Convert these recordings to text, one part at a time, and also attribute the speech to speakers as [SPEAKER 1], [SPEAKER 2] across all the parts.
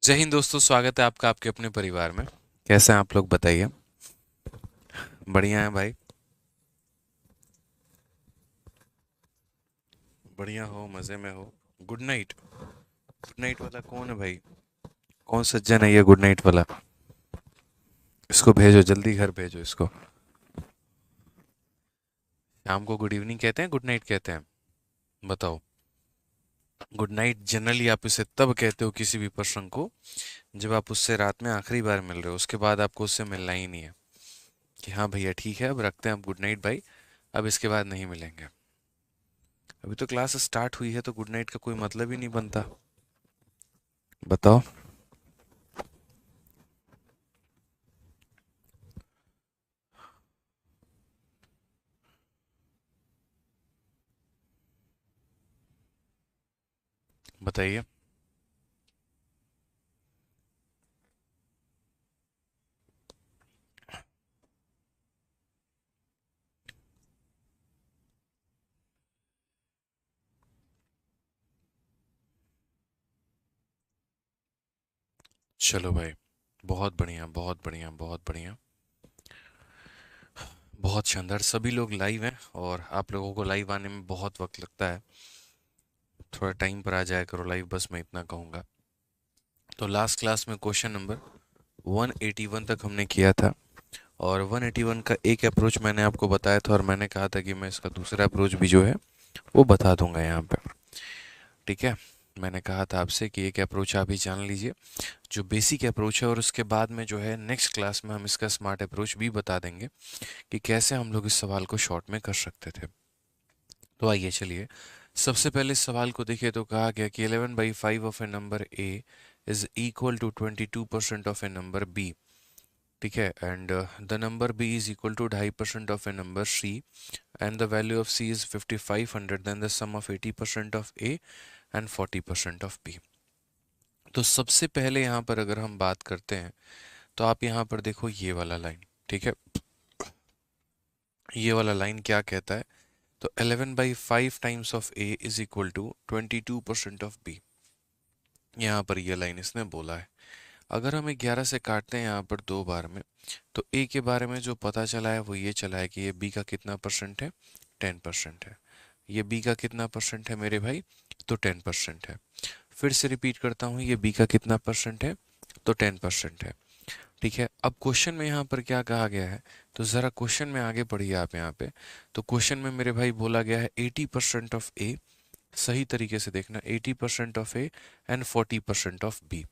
[SPEAKER 1] जय हिंद दोस्तों, स्वागत है आपका आपके अपने परिवार में। कैसे हैं आप लोग, बताइए। बढ़िया है भाई। बढ़िया हो, मजे में हो। Good night. गुड नाइट वाला कौन है भाई? कौन सज्जन है ये गुड नाइट वाला? इसको भेजो, जल्दी घर भेजो इसको। शाम को गुड इवनिंग कहते हैं, गुड नाइट कहते हैं? बताओ। गुड नाइट जनरली आप इसे तब कहते हो किसी भी पर्सन को जब आप उससे रात में आखिरी बार मिल रहे हो, उसके बाद आपको उससे मिलना ही नहीं है। कि हाँ भैया ठीक है, अब रखते हैं, अब गुड नाइट भाई। अब इसके बाद नहीं मिलेंगे। अभी तो क्लास स्टार्ट हुई है तो गुड नाइट का कोई मतलब ही नहीं बनता। बताओ। बताइए। चलो भाई। बहुत बढ़िया, बहुत बढ़िया, बहुत बढ़िया। बहुत शानदार। सभी लोग लाइव हैं और आप लोगों को लाइव आने में बहुत वक्त लगता है। थोड़ा टाइम पर आ जाया करो लाइव, बस मैं इतना कहूँगा। तो लास्ट क्लास में क्वेश्चन नंबर 181 तक हमने किया था। और 181 का एक अप्रोच मैंने आपको बताया था और मैंने कहा था कि मैं इसका दूसरा अप्रोच भी जो है वो बता दूंगा यहाँ पे। ठीक है। मैंने कहा था आपसे कि एक अप्रोच आप ही जान लीजिए जो बेसिक अप्रोच है, और उसके बाद में जो है नेक्स्ट क्लास में हम इसका स्मार्ट अप्रोच भी बता देंगे कि कैसे हम लोग इस सवाल को शॉर्ट में कर सकते थे। तो आइए चलिए, सबसे पहले इस सवाल को देखिए। तो कहा गया कि 11/5 of a number A is equal to 22% of a number B. ठीक है। And the number B is equal to 2.5% of a number C, and the value of C is 5500, then the sum of 80% of A and 40% of B. तो सबसे पहले यहाँ पर अगर हम बात करते हैं तो आप यहाँ पर देखो ये वाला लाइन। ठीक है। ये वाला लाइन क्या कहता है? तो 11/5 times of A is equal to 22% of B. यहाँ पर ये लाइन इसने बोला है। अगर हम 11 से काटते हैं यहाँ पर दो बार में, तो ए के बारे में जो पता चला है वो ये चला है कि ये बी का कितना परसेंट है? 10% है। ये बी का कितना परसेंट है मेरे भाई? तो 10% है। फिर से रिपीट करता हूँ, ये बी का कितना परसेंट है? तो 10% है। ठीक है। अब क्वेश्चन में यहाँ पर क्या कहा गया है? तो ज़रा क्वेश्चन में आगे पढ़िए आप यहाँ पे। तो क्वेश्चन में मेरे भाई बोला गया है 80% ऑफ ए। सही तरीके से देखना, 80% of A and 40% of B.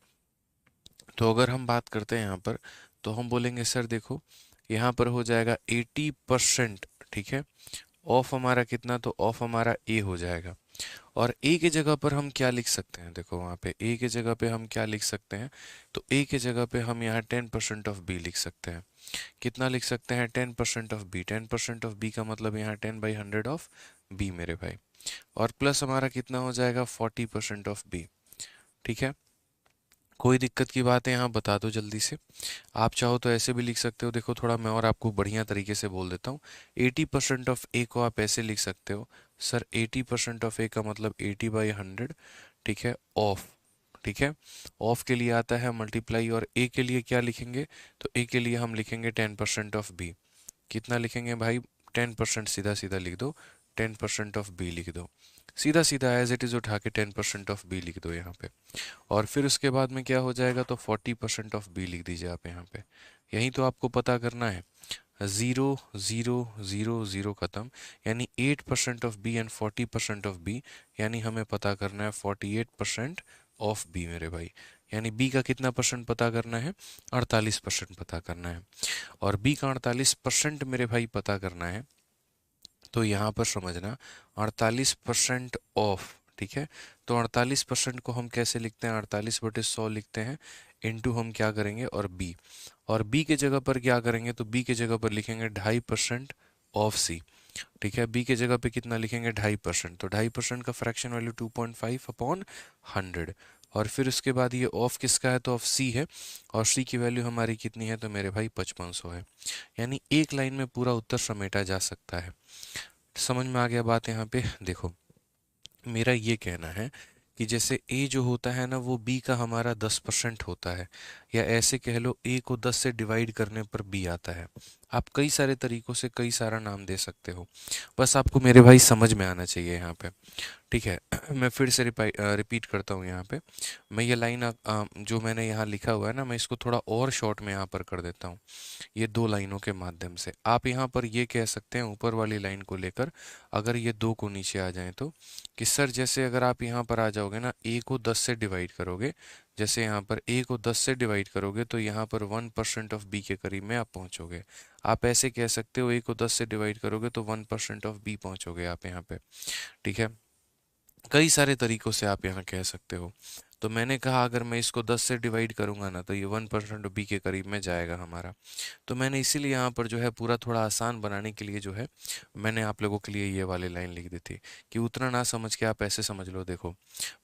[SPEAKER 1] तो अगर हम बात करते हैं यहाँ पर, तो हम बोलेंगे सर देखो, यहाँ पर हो जाएगा 80%। ठीक है। ऑफ हमारा कितना? तो ऑफ हमारा ए हो जाएगा। और ए के जगह पर हम क्या लिख सकते हैं? देखो वहाँ पे ए के जगह पे हम क्या लिख सकते हैं? तो ए के जगह पे हम यहाँ 10% ऑफ बी लिख सकते हैं। कितना लिख सकते हैं? 10% ऑफ बी। 10% ऑफ बी का मतलब यहाँ 10/100 ऑफ बी मेरे भाई। और प्लस हमारा कितना हो जाएगा? 40% ऑफ बी। ठीक है। कोई दिक्कत की बात है यहाँ बता दो जल्दी से। आप चाहो तो ऐसे भी लिख सकते हो। देखो थोड़ा मैं और आपको बढ़िया तरीके से बोल देता हूँ। 80% ऑफ ए को आप ऐसे लिख सकते हो, सर 80% ऑफ ए का मतलब 80/100। ठीक है। ऑफ। ठीक है। ऑफ के लिए आता है मल्टीप्लाई, और ए के लिए क्या लिखेंगे? तो ए के लिए हम लिखेंगे 10% ऑफ बी। कितना लिखेंगे भाई? 10%। सीधा सीधा लिख दो, 10% ऑफ बी लिख दो। सीधा सीधा एज इट इज उठा के 10% ऑफ बी लिख दो यहाँ पे। और फिर उसके बाद में क्या हो जाएगा? तो 40% ऑफ बी लिख दीजिए आप यहाँ पे। यही तो आपको पता करना है। जीरो जीरो जीरो जीरो खत्म, यानी 8% of B and 40% of B. यानी हमें पता करना है 48% ऑफ बी मेरे भाई। यानी बी का कितना परसेंट पता करना है? 48% पता करना है। और बी का 48% मेरे भाई पता करना है। तो यहाँ पर समझना, 48% ऑफ। ठीक है। तो 48% को हम कैसे लिखते हैं? 48/100 लिखते हैं। इनटू हम क्या करेंगे? और बी। और बी के जगह पर क्या करेंगे? तो बी के जगह पर लिखेंगे 2.5% ऑफ सी। ठीक है। बी के जगह पे कितना लिखेंगे? 2.5%। तो 2.5% का फ्रैक्शन वैल्यू 2.5/100। और फिर उसके बाद ये ऑफ किसका है? तो ऑफ सी है। और सी की वैल्यू हमारी कितनी है? तो मेरे भाई 5500 है। यानी एक लाइन में पूरा उत्तर समेटा जा सकता है। समझ में आ गया बात यहाँ पे? देखो, मेरा ये कहना है कि जैसे ए जो होता है ना वो बी का हमारा 10% होता है, या ऐसे कह लो ए को 10 से डिवाइड करने पर बी आता है। आप कई सारे तरीकों से कई सारा नाम दे सकते हो, बस आपको मेरे भाई समझ में आना चाहिए यहाँ पे। ठीक है। मैं फिर से रिपीट करता हूँ यहाँ पे। मैं ये लाइन जो मैंने यहाँ लिखा हुआ है ना, मैं इसको थोड़ा और शॉर्ट में यहाँ पर कर देता हूँ। ये दो लाइनों के माध्यम से आप यहाँ पर ये कह सकते हैं ऊपर वाली लाइन को लेकर, अगर ये दो को नीचे आ जाएं तो, कि सर जैसे अगर आप यहाँ पर आ जाओगे ना, ए को 10 से डिवाइड करोगे, जैसे यहाँ पर ए को 10 से डिवाइड करोगे तो यहाँ पर 1% ऑफ बी के करीब में आप पहुँचोगे। आप ऐसे कह सकते हो ए को 10 से डिवाइड करोगे तो 1% ऑफ बी पहुँचोगे आप यहाँ पे। ठीक है। कई सारे तरीकों से आप यहाँ कह सकते हो। तो मैंने कहा अगर मैं इसको 10 से डिवाइड करूंगा ना तो ये 1% बी के करीब में जाएगा हमारा। तो मैंने इसीलिए यहाँ पर जो है पूरा थोड़ा आसान बनाने के लिए जो है मैंने आप लोगों के लिए ये वाली लाइन लिख दी थी, कि उतना ना समझ के आप ऐसे समझ लो। देखो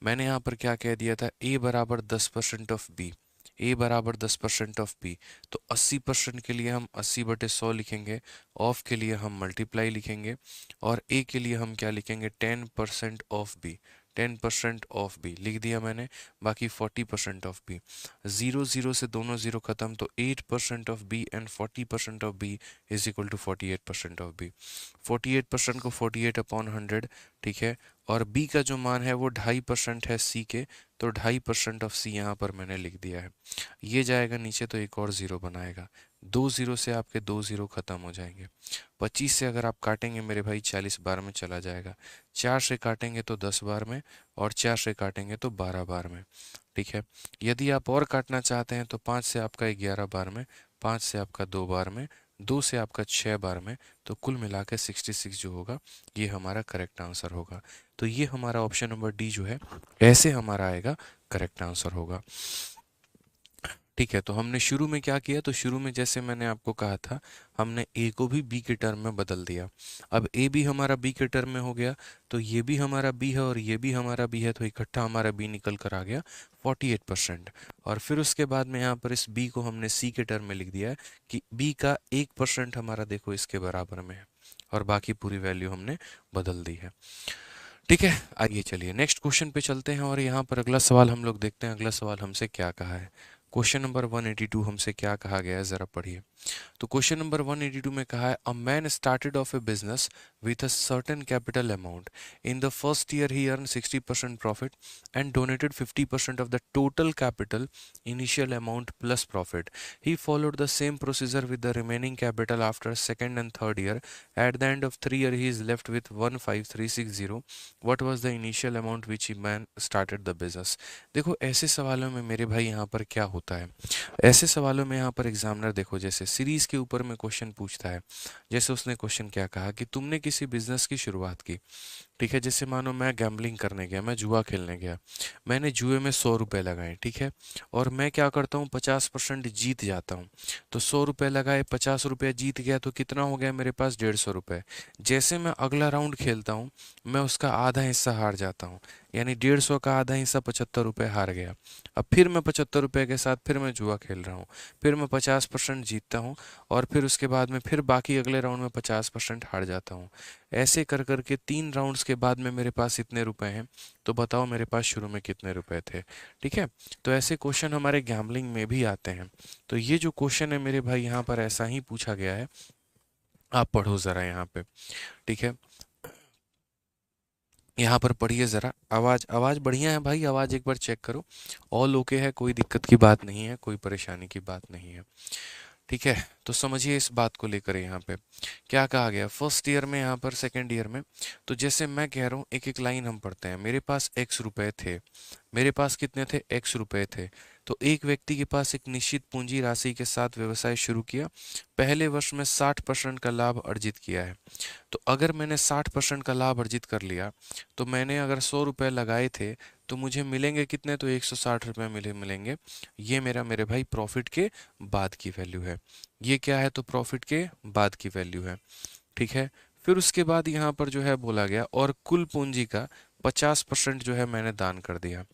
[SPEAKER 1] मैंने यहाँ पर क्या कह दिया था, ए बराबर 10% ऑफ बी, ए बराबर 10% ऑफ बी। तो 80% के लिए हम 80/100 लिखेंगे, ऑफ के लिए हम मल्टीप्लाई लिखेंगे, और ए के लिए हम क्या लिखेंगे, 10% ऑफ बी। 10% ऑफ बी लिख दिया मैंने, बाकी 40% ऑफ बी। जीरो जीरो से दोनों जीरो खत्म, तो 8% of B and 40% of B is equal to 48% of B. 48% को 48/100, ठीक है। और बी का जो मान है वो 2.5% है सी के, तो 2.5% ऑफ सी यहाँ पर मैंने लिख दिया है। ये जाएगा नीचे तो एक और जीरो बनाएगा, दो जीरो से आपके दो जीरो खत्म हो जाएंगे। 25 से अगर आप काटेंगे मेरे भाई 40 बार में चला जाएगा, 4 से काटेंगे तो 10 बार में, और 4 से काटेंगे तो 12 बार में। ठीक है। यदि आप और काटना चाहते हैं तो 5 से आपका 11 बार में, 5 से आपका 2 बार में, 2 से आपका 6 बार में, तो कुल मिला के 66 जो होगा ये हमारा करेक्ट आंसर होगा। तो ये हमारा ऑप्शन नंबर डी जो है ऐसे हमारा आएगा, करेक्ट आंसर होगा। ठीक है। तो हमने शुरू में क्या किया, तो शुरू में जैसे मैंने आपको कहा था हमने ए को भी बी के टर्म में बदल दिया। अब ए भी हमारा बी के टर्म में हो गया, तो ये भी हमारा बी है और ये भी हमारा बी है, तो इकट्ठा हमारा बी निकल कर आ गया 48%। और फिर उसके बाद में यहाँ पर इस बी को हमने सी के टर्म में लिख दिया है कि बी का 1% हमारा देखो इसके बराबर में है, और बाकी पूरी वैल्यू हमने बदल दी है। ठीक है। आइए चलिए नेक्स्ट क्वेश्चन पे चलते हैं, और यहाँ पर अगला सवाल हम लोग देखते हैं, अगला सवाल हमसे क्या कहा है। क्वेश्चन नंबर 182 हमसे क्या कहा गया है, जरा पढ़िए। तो क्वेश्चन नंबर 182 में कहा है, a man started off A business with a certain capital amount. In the first year he earn 60% profit and donated 50% of the total capital initial amount plus profit. He followed the same procedure with the remaining capital after second and third year. At the end of 3 year he is left with 15360। What was the initial amount which he man started the business. देखो ऐसे सवालों में मेरे भाई यहाँ पर क्या होता है, ऐसे सवालों में यहाँ पर एग्जामिनर देखो जैसे सीरीज के ऊपर में क्वेश्चन पूछता है। जैसे उसने क्वेश्चन क्या कहा कि तुमने किसी बिजनेस की शुरुआत की। ठीक है। जैसे मानो मैं गैम्बलिंग करने गया, मैं जुआ खेलने गया, मैंने जुए में 100 रुपए लगाए। ठीक है। और मैं क्या करता हूँ, 50% जीत जाता हूँ। तो 100 रुपए लगाए, 50 रुपये जीत गया, तो कितना हो गया मेरे पास, 150 रुपये। जैसे मैं अगला राउंड खेलता हूँ मैं उसका आधा हिस्सा हार जाता हूँ, यानी 150 का आधा हिस्सा 75 रुपये हार गया। अब फिर मैं 75 रुपये के साथ फिर मैं जुआ खेल रहा हूँ, फिर मैं 50% जीतता हूँ, और फिर उसके बाद में फिर बाकी अगले राउंड में 50% हार जाता हूँ। ऐसे कर करके 3 राउंड्स के बाद में मेरे पास इतने रुपए हैं, तो बताओ मेरे पास शुरू में कितने रुपए थे। ठीक है। तो ऐसे क्वेश्चन हमारे गैम्बलिंग में भी आते हैं। तो ये जो क्वेश्चन है मेरे भाई यहाँ पर ऐसा ही पूछा गया है, आप पढ़ो जरा यहाँ पे। ठीक है। यहाँ पर पढ़िए जरा, आवाज आवाज बढ़िया है भाई, आवाज एक बार चेक करो। ऑल ओके है, कोई दिक्कत की बात नहीं है, कोई परेशानी की बात नहीं है। ठीक है। तो समझिए इस बात को लेकर यहाँ पे क्या कहा गया फर्स्ट ईयर में, यहाँ पर सेकेंड ईयर में। तो जैसे मैं कह रहा हूँ एक एक लाइन हम पढ़ते हैं। मेरे पास x रुपए थे, मेरे पास कितने थे, x रुपए थे। तो एक व्यक्ति के पास एक निश्चित पूंजी राशि के साथ व्यवसाय शुरू किया, पहले वर्ष में 60% का लाभ अर्जित किया है। तो अगर मैंने 60% का लाभ अर्जित कर लिया, तो मैंने अगर 100 रुपये लगाए थे तो मुझे मिलेंगे कितने, तो 160 रुपये मिलेंगे। ये मेरा मेरे भाई प्रॉफिट के बाद की वैल्यू है। ये क्या है, तो प्रॉफिट के बाद की वैल्यू है। ठीक है। फिर उसके बाद यहाँ पर जो है बोला गया, और कुल पूंजी का 50% जो है मैंने दान कर दिया।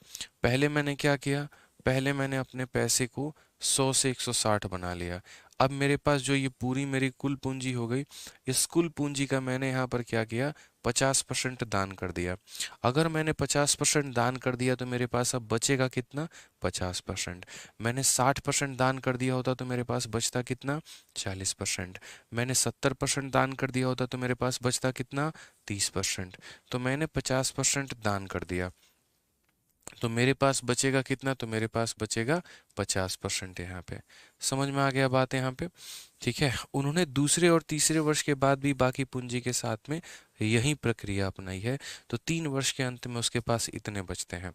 [SPEAKER 1] पहले मैंने क्या किया, पहले मैंने अपने पैसे को 100 से 160 बना लिया। अब मेरे पास जो ये पूरी मेरी कुल पूंजी हो गई, इस कुल पूंजी का मैंने यहाँ पर क्या किया, 50% दान कर दिया। अगर मैंने 50% दान कर दिया तो मेरे पास अब बचेगा कितना, 50%। मैंने 60% दान कर दिया होता तो मेरे पास बचता कितना, 40%। मैंने 70% दान कर दिया होता तो मेरे पास बचता कितना, 30%। तो मैंने 50% दान कर दिया, तो मेरे पास बचेगा कितना, तो मेरे पास बचेगा 50% यहाँ पे। समझ में आ गया बात यहाँ पे? ठीक है। उन्होंने दूसरे और तीसरे वर्ष के बाद भी बाकी पूंजी के साथ में यही प्रक्रिया अपनाई है, तो 3 वर्ष के अंत में उसके पास इतने बचते हैं।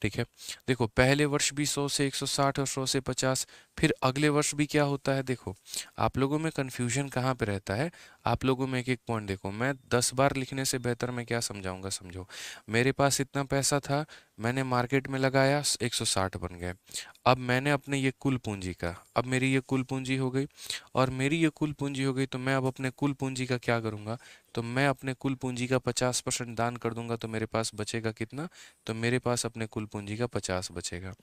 [SPEAKER 1] ठीक है। देखो पहले वर्ष भी 100 से 160 और 100 से 50, फिर अगले वर्ष भी क्या होता है। देखो आप लोगों में कन्फ्यूजन कहाँ पे रहता है, आप लोगों में एक एक पॉइंट देखो, मैं 10 बार लिखने से बेहतर मैं क्या समझाऊंगा, समझो। मेरे पास इतना पैसा था, मैंने मार्केट में लगाया, 160 बन गए। अब मैंने अपने ये कुल पूंजी का, अब मेरी ये कुल पूंजी हो गई, और मेरी ये कुल पूंजी हो गई, तो मैं अब अपने कुल पूंजी का क्या करूंगा, तो मैं अपने कुल पूंजी का 50% दान कर दूंगा, तो मेरे पास बचेगा कितना, तो मेरे पास अपने कुल पूंजी का 50 बचेगा।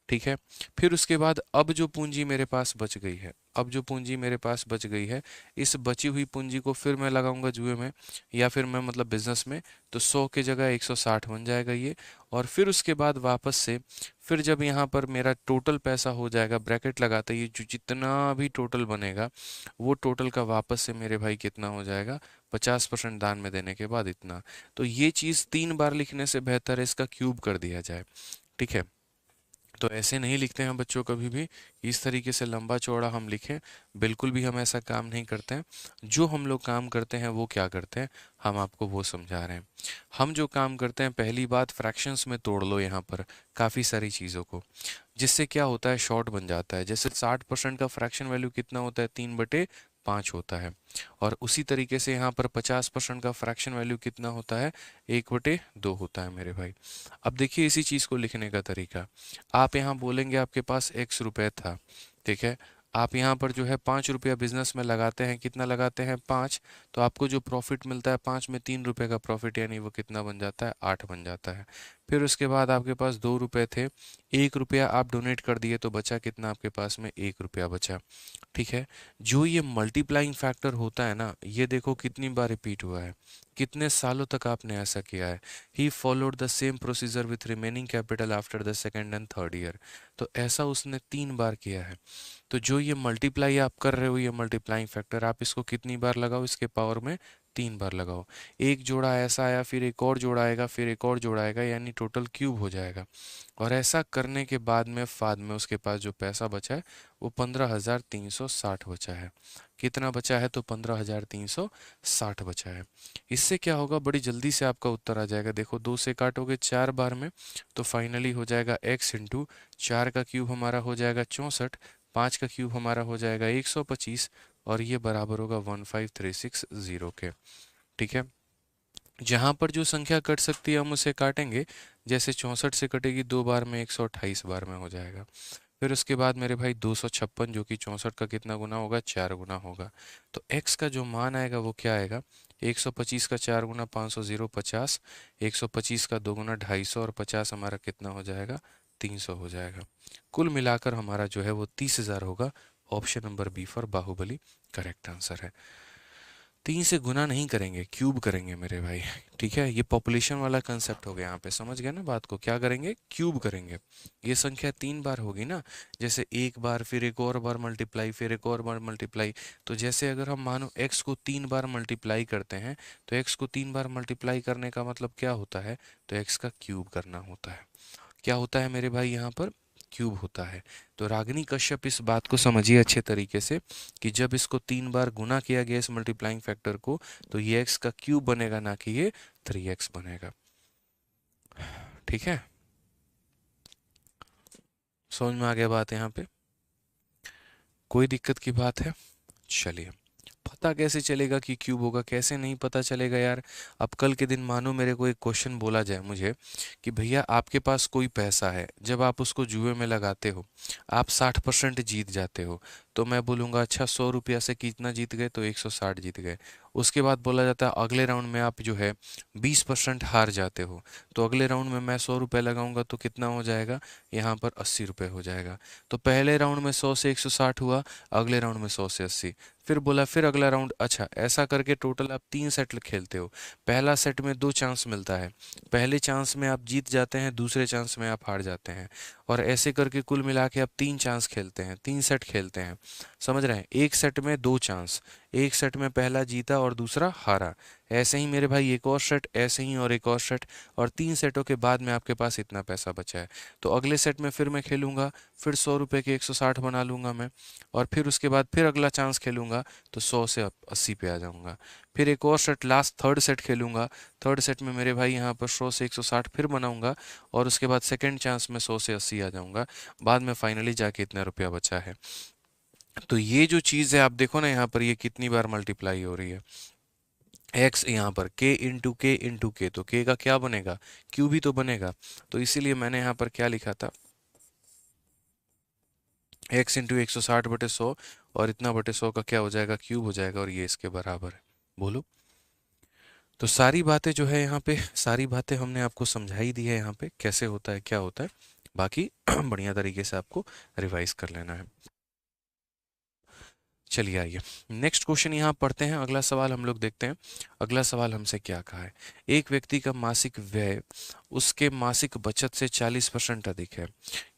[SPEAKER 1] ठीक है। फिर उसके बाद अब जो पूंजी मेरे पास बच गई है, अब जो पूंजी मेरे पास बच गई है, इस बची हुई पूंजी को फिर मैं लगाऊंगा जुए में, या फिर मैं मतलब बिजनेस में, तो 100 की जगह 160 बन जाएगा ये। और फिर उसके बाद वापस से, फिर जब यहाँ पर मेरा टोटल पैसा हो जाएगा, ब्रैकेट लगाते ही जो जितना भी टोटल बनेगा, वो टोटल का वापस से मेरे भाई कितना हो जाएगा, 50% दान में देने के बाद इतना। तो ये चीज़ 3 बार लिखने से बेहतर है इसका क्यूब कर दिया जाए। ठीक है। तो ऐसे नहीं लिखते हैं बच्चों कभी भी, इस तरीके से लंबा चौड़ा हम लिखें, बिल्कुल भी हम ऐसा काम नहीं करते हैं। जो हम लोग काम करते हैं वो क्या करते हैं, हम आपको वो समझा रहे हैं। हम जो काम करते हैं, पहली बात फ्रैक्शंस में तोड़ लो यहाँ पर काफ़ी सारी चीज़ों को, जिससे क्या होता है, शॉर्ट बन जाता है। जैसे 60% का फ्रैक्शन वैल्यू कितना होता है, 3/5 होता है। और उसी तरीके से यहाँ पर 50% का फ्रैक्शन वैल्यू कितना होता है, 1/2 होता है मेरे भाई। अब देखिए इसी चीज़ को लिखने का तरीका, आप यहाँ बोलेंगे आपके पास x रुपए था। ठीक है। आप यहाँ पर जो है 5 रुपया बिजनेस में लगाते हैं, कितना लगाते हैं, 5। तो आपको जो प्रॉफिट मिलता है 5 में 3 रुपए का प्रॉफिट, यानी वो कितना बन जाता है, 8 बन जाता है। फिर उसके बाद आपके पास 2 रुपए थे, 1 रुपया आप डोनेट कर दिए, तो बचा कितना आपके पास में, 1 रुपया बचा। ठीक है। जो ये मल्टीप्लाइंग फैक्टर होता है ना, ये देखो कितनी बार रिपीट हुआ है, कितने सालों तक आपने ऐसा किया है। He followed the same procedure with remaining capital after the second and third year. तो ऐसा उसने 3 बार किया है। तो जो ये मल्टीप्लाई आप कर रहे हो, ये मल्टीप्लाइंग फैक्टर, आप इसको कितनी बार लगाओ, इसके पावर में 3 बार लगाओ। एक जोड़ा ऐसा आया, फिर एक और जोड़ा आएगा, फिर एक और जोड़ा आएगा, यानी टोटल क्यूब हो जाएगा। और ऐसा करने के बाद में फाद में उसके पास जो पैसा बचा है, वो 15,360 बचा है। कितना बचा है, तो 15,360 बचा है। इससे क्या होगा, बड़ी जल्दी से आपका उत्तर आ जाएगा। देखो 2 से काटोगे 4 बार में, तो फाइनली हो जाएगा x इंटू 4 का क्यूब हमारा हो जाएगा 64, 5 का क्यूब हमारा हो जाएगा 125, और ये बराबर होगा 15360 के। ठीक है। जहाँ पर जो संख्या कट सकती है हम उसे काटेंगे, जैसे 64 से कटेगी 2 बार में, 128 बार में हो जाएगा। फिर उसके बाद मेरे भाई 256, जो कि 64 का कितना गुना होगा, 4 गुना होगा। तो x का जो मान आएगा वो क्या आएगा, 125 का 4 गुना 500, 50, 125 का 2 गुना 250, और 50 हमारा कितना हो जाएगा, 300 हो जाएगा। कुल मिलाकर हमारा जो है वो 30,000 होगा। Option number B for Baahubali correct answer है। 3 से गुना नहीं करेंगे, क्यूब करेंगे मेरे भाई। ठीक है। ये पॉपुलेशन वाला कंसेप्ट हो गया, यहाँ पे समझ गए ना बात को, क्या करेंगे, क्यूब करेंगे। ये संख्या 3 बार होगी ना, जैसे एक बार, फिर एक और बार मल्टीप्लाई, फिर एक और बार मल्टीप्लाई। तो जैसे अगर हम मानो x को 3 बार मल्टीप्लाई करते हैं, तो x को 3 बार मल्टीप्लाई करने का मतलब क्या होता है, तो x का क्यूब करना होता है। क्या होता है मेरे भाई, यहाँ पर क्यूब होता है। तो रागिनी कश्यप इस बात को समझिए अच्छे तरीके से, कि जब इसको 3 बार गुना किया गया इस मल्टीप्लाइंग फैक्टर को, तो ये x का क्यूब बनेगा, ना कि ये 3x बनेगा। ठीक है। समझ में आ गया बात यहाँ पे, कोई दिक्कत की बात है? चलिए, पता कैसे चलेगा कि क्यूब होगा, कैसे नहीं पता चलेगा यार। अब कल के दिन मानो मेरे को एक क्वेश्चन बोला जाए मुझे कि भैया आपके पास कोई पैसा है, जब आप उसको जुए में लगाते हो, आप 60% जीत जाते हो, तो मैं बोलूँगा अच्छा 100 रुपया से कितना जीत गए, तो 160 जीत गए। उसके बाद बोला जाता है अगले राउंड में आप जो है 20% हार जाते हो, तो अगले राउंड में मैं 100 रुपये लगाऊंगा तो कितना हो जाएगा, यहाँ पर 80 रुपये हो जाएगा। तो पहले राउंड में 100 से 160 हुआ, अगले राउंड में 100 से 80। फिर बोला फिर अगला राउंड, अच्छा ऐसा करके टोटल आप 3 सेट खेलते हो। पहला सेट में 2 चांस मिलता है, पहले चांस में आप जीत जाते हैं, दूसरे चांस में आप हार जाते हैं, और ऐसे करके कुल मिला के आप 3 चांस खेलते हैं, 3 सेट खेलते हैं। समझ रहे हैं, एक सेट में 2 चांस, एक सेट में पहला जीता और दूसरा हारा। ऐसे ही मेरे भाई एक और सेट, ऐसे ही और एक और सेट, और 3 सेटों के बाद में आपके पास इतना पैसा बचा है। तो अगले सेट में फिर मैं खेलूंगा, फिर 100 रुपये के 160 बना लूंगा मैं, और फिर उसके बाद फिर अगला चांस खेलूंगा तो 100 से 80 पे आ जाऊंगा। फिर एक और सेट, लास्ट थर्ड सेट खेलूंगा, थर्ड सेट में मेरे भाई यहाँ पर 100 से 160 फिर बनाऊंगा, और उसके बाद सेकंड चांस में 100 से 80 आ जाऊंगा। बाद में फाइनली जाके इतना रुपया बचा है। तो ये जो चीज़ है आप देखो ना, यहाँ पर ये कितनी बार मल्टीप्लाई हो रही है। एक्स यहाँ पर के इंटू के, तो के का क्या बनेगा, क्यू भी तो बनेगा। तो इसीलिए मैंने यहाँ पर क्या लिखा था, एक्स इंटू 160/100, और इतना बटे 100 का क्या हो जाएगा, क्यूब हो जाएगा, और ये इसके बराबर है। बोलो। तो सारी बातें जो है यहाँ पे, सारी बातें हमने आपको समझाई दी है यहाँ पे, कैसे होता है क्या होता है। बाकी बढ़िया तरीके से आपको रिवाइज कर लेना है। चलिए आइए नेक्स्ट क्वेश्चन यहाँ पढ़ते हैं। अगला सवाल हम लोग देखते हैं। अगला सवाल हमसे क्या कहा है, एक व्यक्ति का मासिक व्यय उसके मासिक बचत से 40% अधिक है।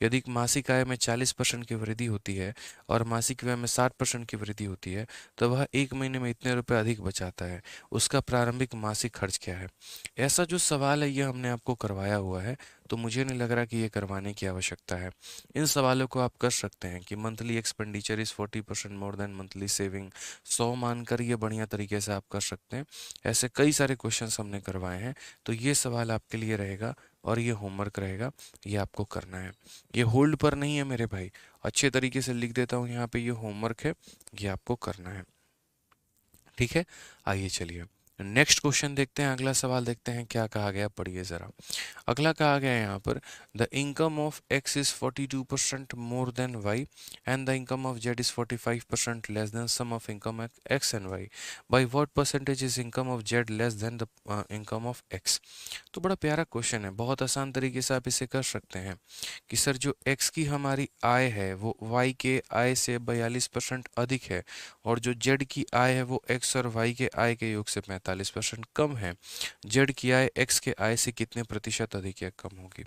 [SPEAKER 1] यदि मासिक आय में 40% की वृद्धि होती है और मासिक व्यय में 60% की वृद्धि होती है, तो वह एक महीने में इतने रुपए अधिक बचाता है। उसका प्रारंभिक मासिक खर्च क्या है। ऐसा जो सवाल है ये हमने आपको करवाया हुआ है, तो मुझे नहीं लग रहा कि ये करवाने की आवश्यकता है। इन सवालों को आप कर सकते हैं कि monthly expenditure is 40% more than monthly saving, 100 मानकर ये बढ़िया तरीके से आप कर सकते हैं। ऐसे कई सारे क्वेश्चंस हमने करवाए हैं, तो ये सवाल आपके लिए रहेगा और ये होमवर्क रहेगा, ये आपको करना है। ये होल्ड पर नहीं है मेरे भाई, अच्छे तरीके से लिख देता हूँ यहाँ पे, ये होमवर्क है, ये आपको करना है। ठीक है, आइए चलिए नेक्स्ट क्वेश्चन देखते हैं। अगला सवाल देखते हैं क्या कहा गया, पढ़िए जरा। अगला कहा गया है यहाँ पर, the income of X is 42% more than Y and the income of Z is 45% less than sum of income X and Y. By what percentage is income of Z less than the income of X. तो बड़ा प्यारा question है, बहुत आसान तरीके से आप इसे कर सकते हैं कि सर जो एक्स की हमारी आय है वो वाई के आय से 42% अधिक है, और जो जेड की आय है वो एक्स और वाई के आय के योग से 45% कम है। जेड की आय एक्स के आय से कितने प्रतिशत अधिक या कम होगी।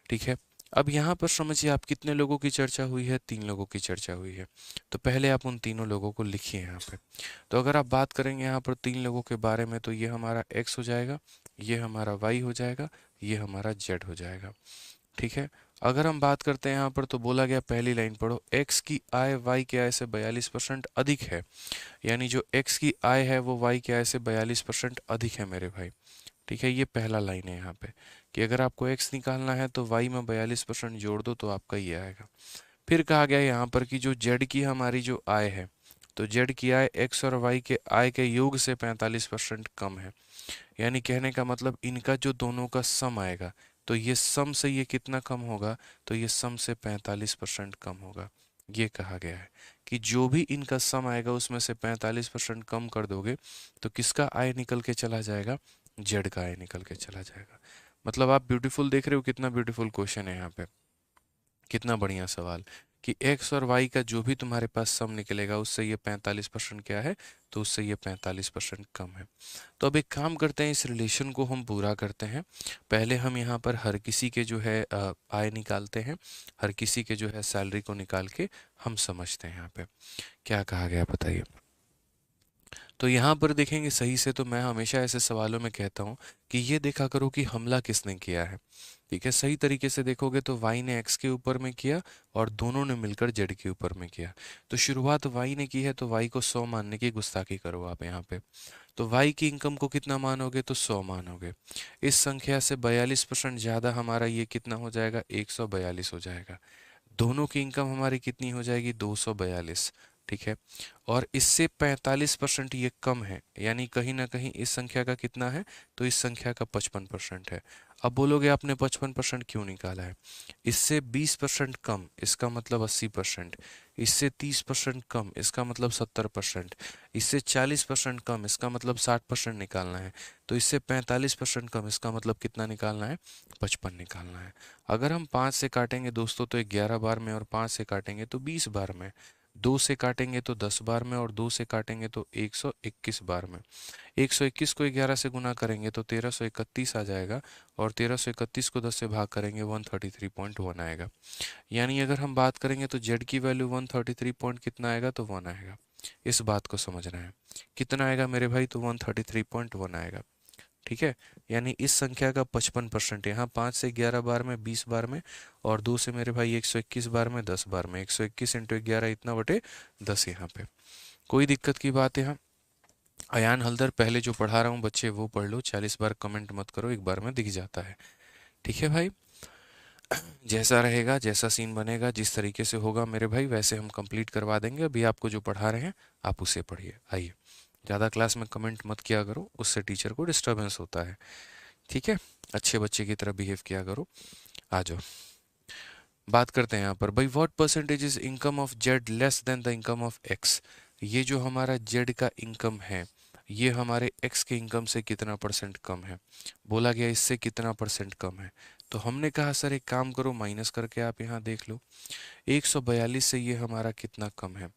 [SPEAKER 1] ठीक है, अब यहाँ पर समझिए आप कितने लोगों की चर्चा हुई है, 3 लोगों की चर्चा हुई है। तो पहले आप उन तीनों लोगों को लिखिए यहाँ पे। तो अगर आप बात करेंगे यहाँ पर 3 लोगों के बारे में, तो ये हमारा एक्स हो जाएगा, ये हमारा वाई हो जाएगा, ये हमारा जेड हो जाएगा। ठीक है, अगर हम बात करते हैं यहाँ पर, तो बोला गया पहली लाइन पढ़ो, एक्स की आय वाई के आय से 42% अधिक है। यानी जो एक्स की आय है वो वाई की आय से 42% अधिक है मेरे भाई। ठीक है, ये पहला लाइन है यहाँ पे कि अगर आपको एक्स निकालना है तो वाई में 42% जोड़ दो तो आपका ये आएगा। फिर कहा गया यहाँ पर कि जो जेड की हमारी जो आय है, तो जेड की आय एक्स और वाई के आय के योग से 45% कम है। यानी कहने का मतलब इनका जो दोनों का सम आएगा, तो ये सम से ये कितना कम होगा, तो ये सम से 45% कम होगा। ये कहा गया है कि जो भी इनका सम आएगा उसमें से 45% कम कर दोगे तो किसका आय निकल के चला जाएगा, जेड का आय निकल के चला जाएगा। मतलब आप ब्यूटीफुल देख रहे हो, कितना ब्यूटीफुल क्वेश्चन है यहाँ पे, कितना बढ़िया सवाल कि एक्स और वाई का जो भी तुम्हारे पास सम निकलेगा उससे ये 45% क्या है, तो उससे ये 45% कम है। तो अब एक काम करते हैं, इस रिलेशन को हम पूरा करते हैं। पहले हम यहाँ पर हर किसी के जो है आय निकालते हैं, हर किसी के जो है सैलरी को निकाल के हम समझते हैं यहाँ पे क्या कहा गया, बताइए। तो यहाँ पर देखेंगे सही से, तो मैं हमेशा ऐसे सवालों में कहता हूँ कि ये देखा करो कि हमला किसने किया है। ठीक है, सही तरीके से देखोगे तो वाई ने एक्स के ऊपर में किया और दोनों ने मिलकर जेड के ऊपर में किया। तो शुरुआत वाई ने की है, तो वाई को 100 मानने की गुस्ताखी करो आप यहाँ पे। तो वाई की इनकम को कितना मानोगे, तो 100 मानोगे। इस संख्या से 42% ज़्यादा हमारा ये कितना हो जाएगा, 142 हो जाएगा। दोनों की इनकम हमारी कितनी हो जाएगी, 242। ठीक है, और इससे 45% ये कम है, यानी कहीं ना कहीं इस संख्या का कितना है, तो इस संख्या का 55% है। अब बोलोगे आपने 55% क्यों निकाला है? इससे 20% कम, इसका मतलब 80%। इससे 30% कम, इसका मतलब 70%। इससे 40% कम, इसका मतलब 60% निकालना है। तो इससे 45% कम, इसका मतलब कितना निकालना है? 55 निकालना है। अगर हम 5 से काटेंगे दोस्तों तो 11 बार में, और 5 से काटेंगे तो 20 बार में। 2 से काटेंगे तो 10 बार में, और 2 से काटेंगे तो 121 बार में। 121 को 11 से गुना करेंगे तो 1331 आ जाएगा, और 1331 को 10 से भाग करेंगे 133.1 आएगा। यानी अगर हम बात करेंगे तो जेड की वैल्यू 133 पॉइंट कितना आएगा, तो 1 आएगा। इस बात को समझना है। कितना आएगा मेरे भाई, तो 133.1 आएगा। ठीक है, यानी इस संख्या का 55%, यहाँ 5 से 11 बार में, 20 बार में, और 2 से मेरे भाई 121 बार में, 10 बार में। 121 इंटू 11 इतना बटे 10 यहाँ पे। कोई दिक्कत की बात है? यहाँ अयान हल्दर, पहले जो पढ़ा रहा हूँ बच्चे वो पढ़ लो, 40 बार कमेंट मत करो, एक बार में दिख जाता है। ठीक है भाई, जैसा रहेगा, जैसा सीन बनेगा, जिस तरीके से होगा मेरे भाई, वैसे हम कंप्लीट करवा देंगे। अभी आपको जो पढ़ा रहे हैं आप उसे पढ़िए। आइए, ज़्यादा क्लास में कमेंट मत किया करो, उससे टीचर को डिस्टरबेंस होता है। ठीक है, अच्छे बच्चे की तरह बिहेव किया करो। आ जाओ, बात करते हैं यहाँ पर भाई, what percentage is income of Z less than the income of x. ये जो हमारा जेड का इनकम है, ये हमारे एक्स के इनकम से कितना परसेंट कम है? बोला गया इससे कितना परसेंट कम है। तो हमने कहा सर एक काम करो, माइनस करके आप यहाँ देख लो। 142 से ये हमारा कितना कम है,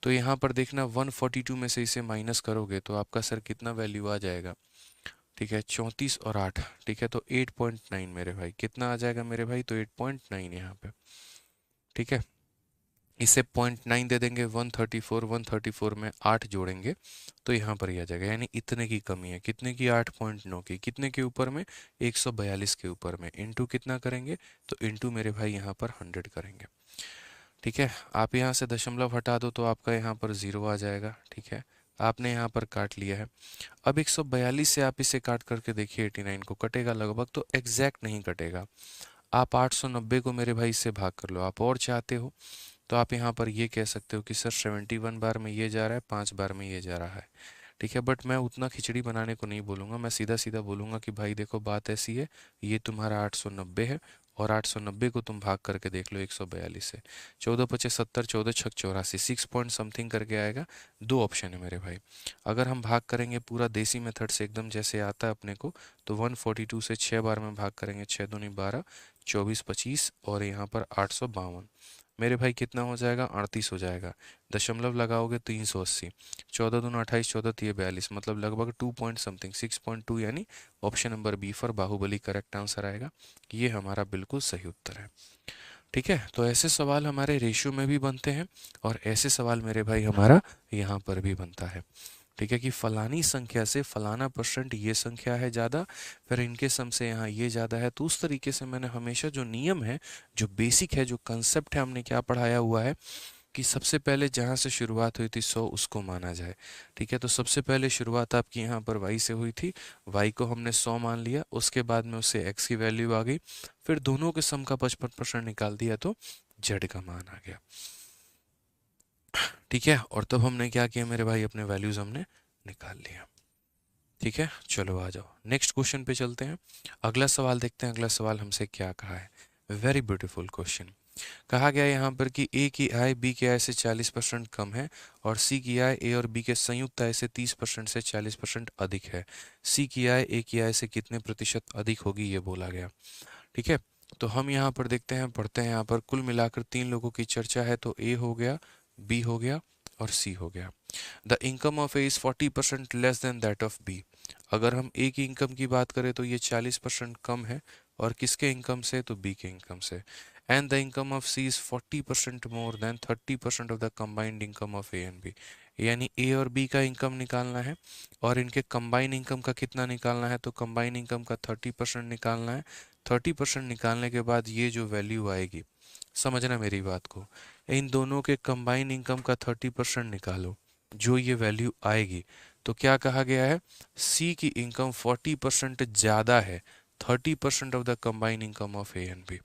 [SPEAKER 1] तो यहाँ पर देखना 142 में से इसे माइनस करोगे तो आपका सर कितना वैल्यू आ जाएगा? ठीक है, 34 और 8। ठीक है, तो 8.9 मेरे भाई, कितना आ जाएगा मेरे भाई? तो 8.9 यहाँ पे। ठीक है, इसे 0.9 दे देंगे, 134, 134 में 8 जोड़ेंगे तो यहाँ पर ही आ जाएगा। यानी इतने की कमी है, कितने की? 8.9 की। कितने के ऊपर में? 142 के ऊपर में। इंटू कितना करेंगे? तो इंटू मेरे भाई यहाँ पर 100 करेंगे। ठीक है, आप यहाँ से दशमलव हटा दो तो आपका यहाँ पर 0 आ जाएगा। ठीक है, आपने यहाँ पर काट लिया है। अब 142 से आप इसे काट करके देखिए, 89 को कटेगा लगभग, तो एग्जैक्ट नहीं कटेगा। आप 890 को मेरे भाई इससे भाग कर लो। आप और चाहते हो तो आप यहाँ पर ये कह सकते हो कि सर 71 बार में ये जा रहा है, 5 बार में ये जा रहा है। ठीक है, बट मैं उतना खिचड़ी बनाने को नहीं बोलूँगा, मैं सीधा सीधा बोलूँगा कि भाई देखो बात ऐसी है, ये तुम्हारा 890 है, और 890 को तुम भाग करके देख लो 142 से। 14×5 = 70, 14×6 = 84, 6 पॉइंट समथिंग करके आएगा। दो ऑप्शन है मेरे भाई। अगर हम भाग करेंगे पूरा देसी मेथड से, एकदम जैसे आता है अपने को, तो 142 से 6 बार में भाग करेंगे, 6 दूनी 12, 24 25, और यहाँ पर 852 मेरे भाई कितना हो जाएगा? 38 हो जाएगा। दशमलव लगाओगे 380, 14 दूना 28, 14 तिये 42, मतलब लगभग 2 पॉइंट समथिंग, 6.2, यानी option number B for Baahubali correct answer आएगा। ये हमारा बिल्कुल सही उत्तर है। ठीक है, तो ऐसे सवाल हमारे रेशियो में भी बनते हैं, और ऐसे सवाल मेरे भाई हमारा यहाँ पर भी बनता है। ठीक है, कि फलानी संख्या से फलाना परसेंट ये संख्या है ज़्यादा, फिर इनके सम से यहाँ ये ज़्यादा है। तो उस तरीके से मैंने हमेशा जो नियम है, जो बेसिक है, जो कंसेप्ट है, हमने क्या पढ़ाया हुआ है कि सबसे पहले जहाँ से शुरुआत हुई थी 100 उसको माना जाए। ठीक है, तो सबसे पहले शुरुआत आपकी यहाँ पर y से हुई थी, y को हमने 100 मान लिया, उसके बाद में उससे x की वैल्यू आ गई, फिर दोनों के सम का 55% निकाल दिया तो z का मान आ गया। ठीक है, और तब हमने क्या किया मेरे भाई, अपने वैल्यूज हमने निकाल लिया। ठीक है, चलो आ जाओ नेक्स्ट क्वेश्चन पे चलते हैं। अगला सवाल देखते हैं, अगला सवाल हमसे क्या कहा है। Very beautiful question. कहा गया यहाँ पर कि ए की आय बी के आय से 40% कम है, और सी की आय ए और बी के संयुक्त आय से 30% से 40% अधिक है। सी की आय ए की आय से कितने प्रतिशत अधिक होगी, ये बोला गया। ठीक है, तो हम यहाँ पर देखते हैं, पढ़ते हैं। यहाँ पर कुल मिलाकर 3 लोगों की चर्चा है, तो ए हो गया, बी हो गया, और सी हो गया। The income of A is 40% less than that of B. अगर हम ए की इनकम की बात करें तो ये 40% कम है, और किसके इनकम से? तो बी के इनकम से। And the income of C is 40% more than 30% of the combined income of A and B. यानी ए और बी का इनकम निकालना है, और इनके कंबाइन इनकम का कितना निकालना है? तो कंबाइन इनकम का 30% निकालना है। 30% निकालने के बाद ये जो वैल्यू आएगी, समझना मेरी बात को, इन दोनों के कंबाइन इनकम का 30% निकालो, जो ये वैल्यू आएगी, तो क्या कहा गया है? सी की इनकम 40% ज़्यादा है 30% of the combine income of A and B.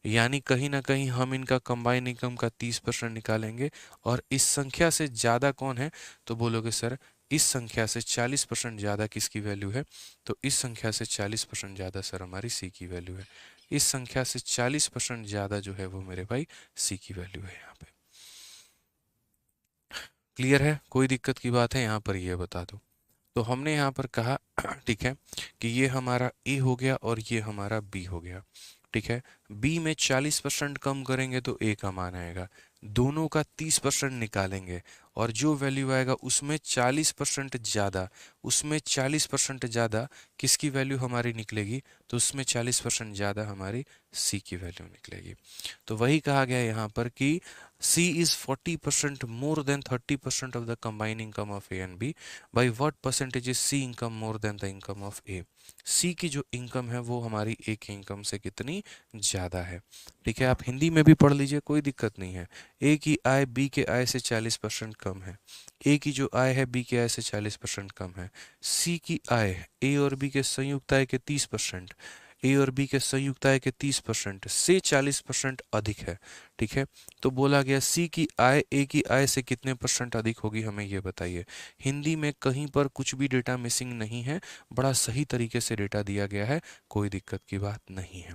[SPEAKER 1] यानी कहीं ना कहीं हम इनका कंबाइन इनकम का 30% निकालेंगे। और इस संख्या से ज़्यादा कौन है, तो बोलोगे सर इस संख्या से 40% ज़्यादा किसकी वैल्यू है, तो इस संख्या से 40% ज़्यादा सर हमारी सी की वैल्यू है। इस संख्या से 40% ज़्यादा जो है वो मेरे भाई सी की वैल्यू है यहाँ पे। क्लियर है, कोई दिक्कत की बात है यहाँ पर, ये बता दो। तो हमने यहाँ पर कहा ठीक है कि ये हमारा ए हो गया और ये हमारा बी हो गया। ठीक है, बी में 40% कम करेंगे तो ए का मान आएगा, दोनों का 30% निकालेंगे और जो वैल्यू आएगा उसमें 40% ज़्यादा, उसमें 40% ज़्यादा किसकी वैल्यू हमारी निकलेगी, तो उसमें 40% ज़्यादा हमारी सी की वैल्यू निकलेगी। तो वही कहा गया यहाँ पर कि C is 40% more than 30% of the combined income of A and B. By what percentage is C income more than the income of A? C की जो इनकम है वो हमारी A की इनकम से कितनी ज़्यादा है। ठीक है, आप हिंदी में भी पढ़ लीजिए, कोई दिक्कत नहीं है। A की आय B के आय से 40% कम है, A की जो आय है B के आय से 40% कम है। C की आय A और B के संयुक्त आय के 30%, ए और बी के संयुक्त आय के 30% से 40% अधिक है। ठीक है, तो बोला गया सी की आय ए की आय से कितने परसेंट अधिक होगी, हमें ये बताइए। हिंदी में कहीं पर कुछ भी डेटा मिसिंग नहीं है, बड़ा सही तरीके से डेटा दिया गया है, कोई दिक्कत की बात नहीं है।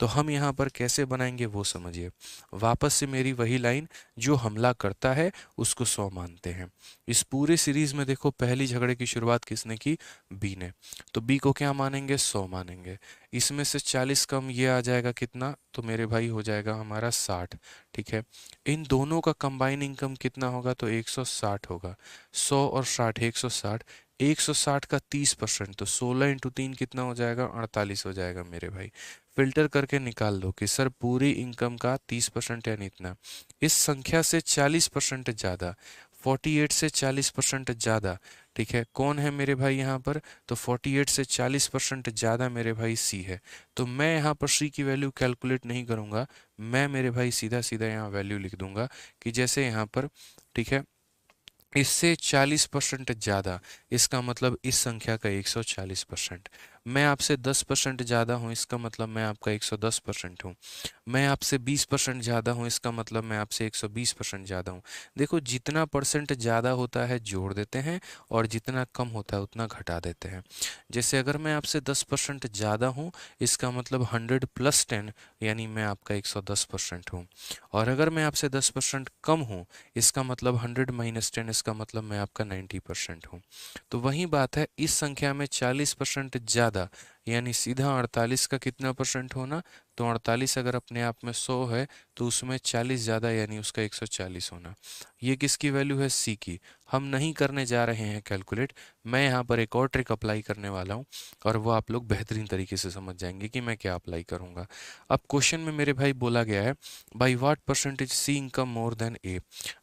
[SPEAKER 1] तो हम यहाँ पर कैसे बनाएंगे वो समझिए। वापस से मेरी वही लाइन, जो हमला करता है उसको 100 मानते हैं। इस पूरे सीरीज में देखो पहली झगड़े की शुरुआत किसने की, बी ने, तो बी को क्या मानेंगे, 100 मानेंगे। इसमें से 40 कम ये आ जाएगा कितना, तो मेरे भाई हो जाएगा हमारा 60। ठीक है, इन दोनों का कंबाइन इनकम कितना होगा, तो 160 होगा। 100 और 60 160, 160 का 30%, तो 16 इंटू 3 कितना हो जाएगा, 48 हो जाएगा मेरे भाई। फिल्टर करके निकाल दो कि सर पूरी इनकम का 30% यानी इतना। इस संख्या से 40% ज़्यादा, 48 से 40% ज़्यादा। ठीक है, कौन है मेरे भाई यहाँ पर, तो 48 से 40% ज़्यादा मेरे भाई सी है। तो मैं यहाँ पर सी की वैल्यू कैलकुलेट नहीं करूँगा, मैं मेरे भाई सीधा सीधा यहाँ वैल्यू लिख दूंगा कि जैसे यहाँ पर, ठीक है, इससे 40% ज़्यादा, इसका मतलब इस संख्या का 140%। मैं आपसे 10% ज़्यादा हूँ, इसका मतलब मैं आपका 110% हूँ। मैं आपसे 20% ज़्यादा हूँ, इसका मतलब मैं आपसे 120% ज़्यादा हूँ। देखो जितना परसेंट ज़्यादा होता है जोड़ देते हैं और जितना कम होता है उतना घटा देते हैं। जैसे अगर मैं आपसे 10% ज़्यादा हूँ, इसका मतलब 100 + 10 यानी मैं आपका 110% हूँ। और अगर मैं आपसे 10% कम हूँ, इसका मतलब 100 - 10, इसका मतलब मैं आपका 90% हूँ। तो वही बात है, इस संख्या में 40% ज़्यादा यानी सीधा 48 का कितना परसेंट होना, तो 48 अगर अपने आप में 100 है तो उसमें 40 ज़्यादा यानी उसका 140 होना। ये किसकी वैल्यू है, सी की। हम नहीं करने जा रहे हैं कैलकुलेट, मैं यहाँ पर एक और ट्रिक अप्लाई करने वाला हूँ और वो आप लोग बेहतरीन तरीके से समझ जाएंगे कि मैं क्या अप्लाई करूँगा। अब क्वेश्चन में मेरे भाई बोला गया है by what percentage C income more than A.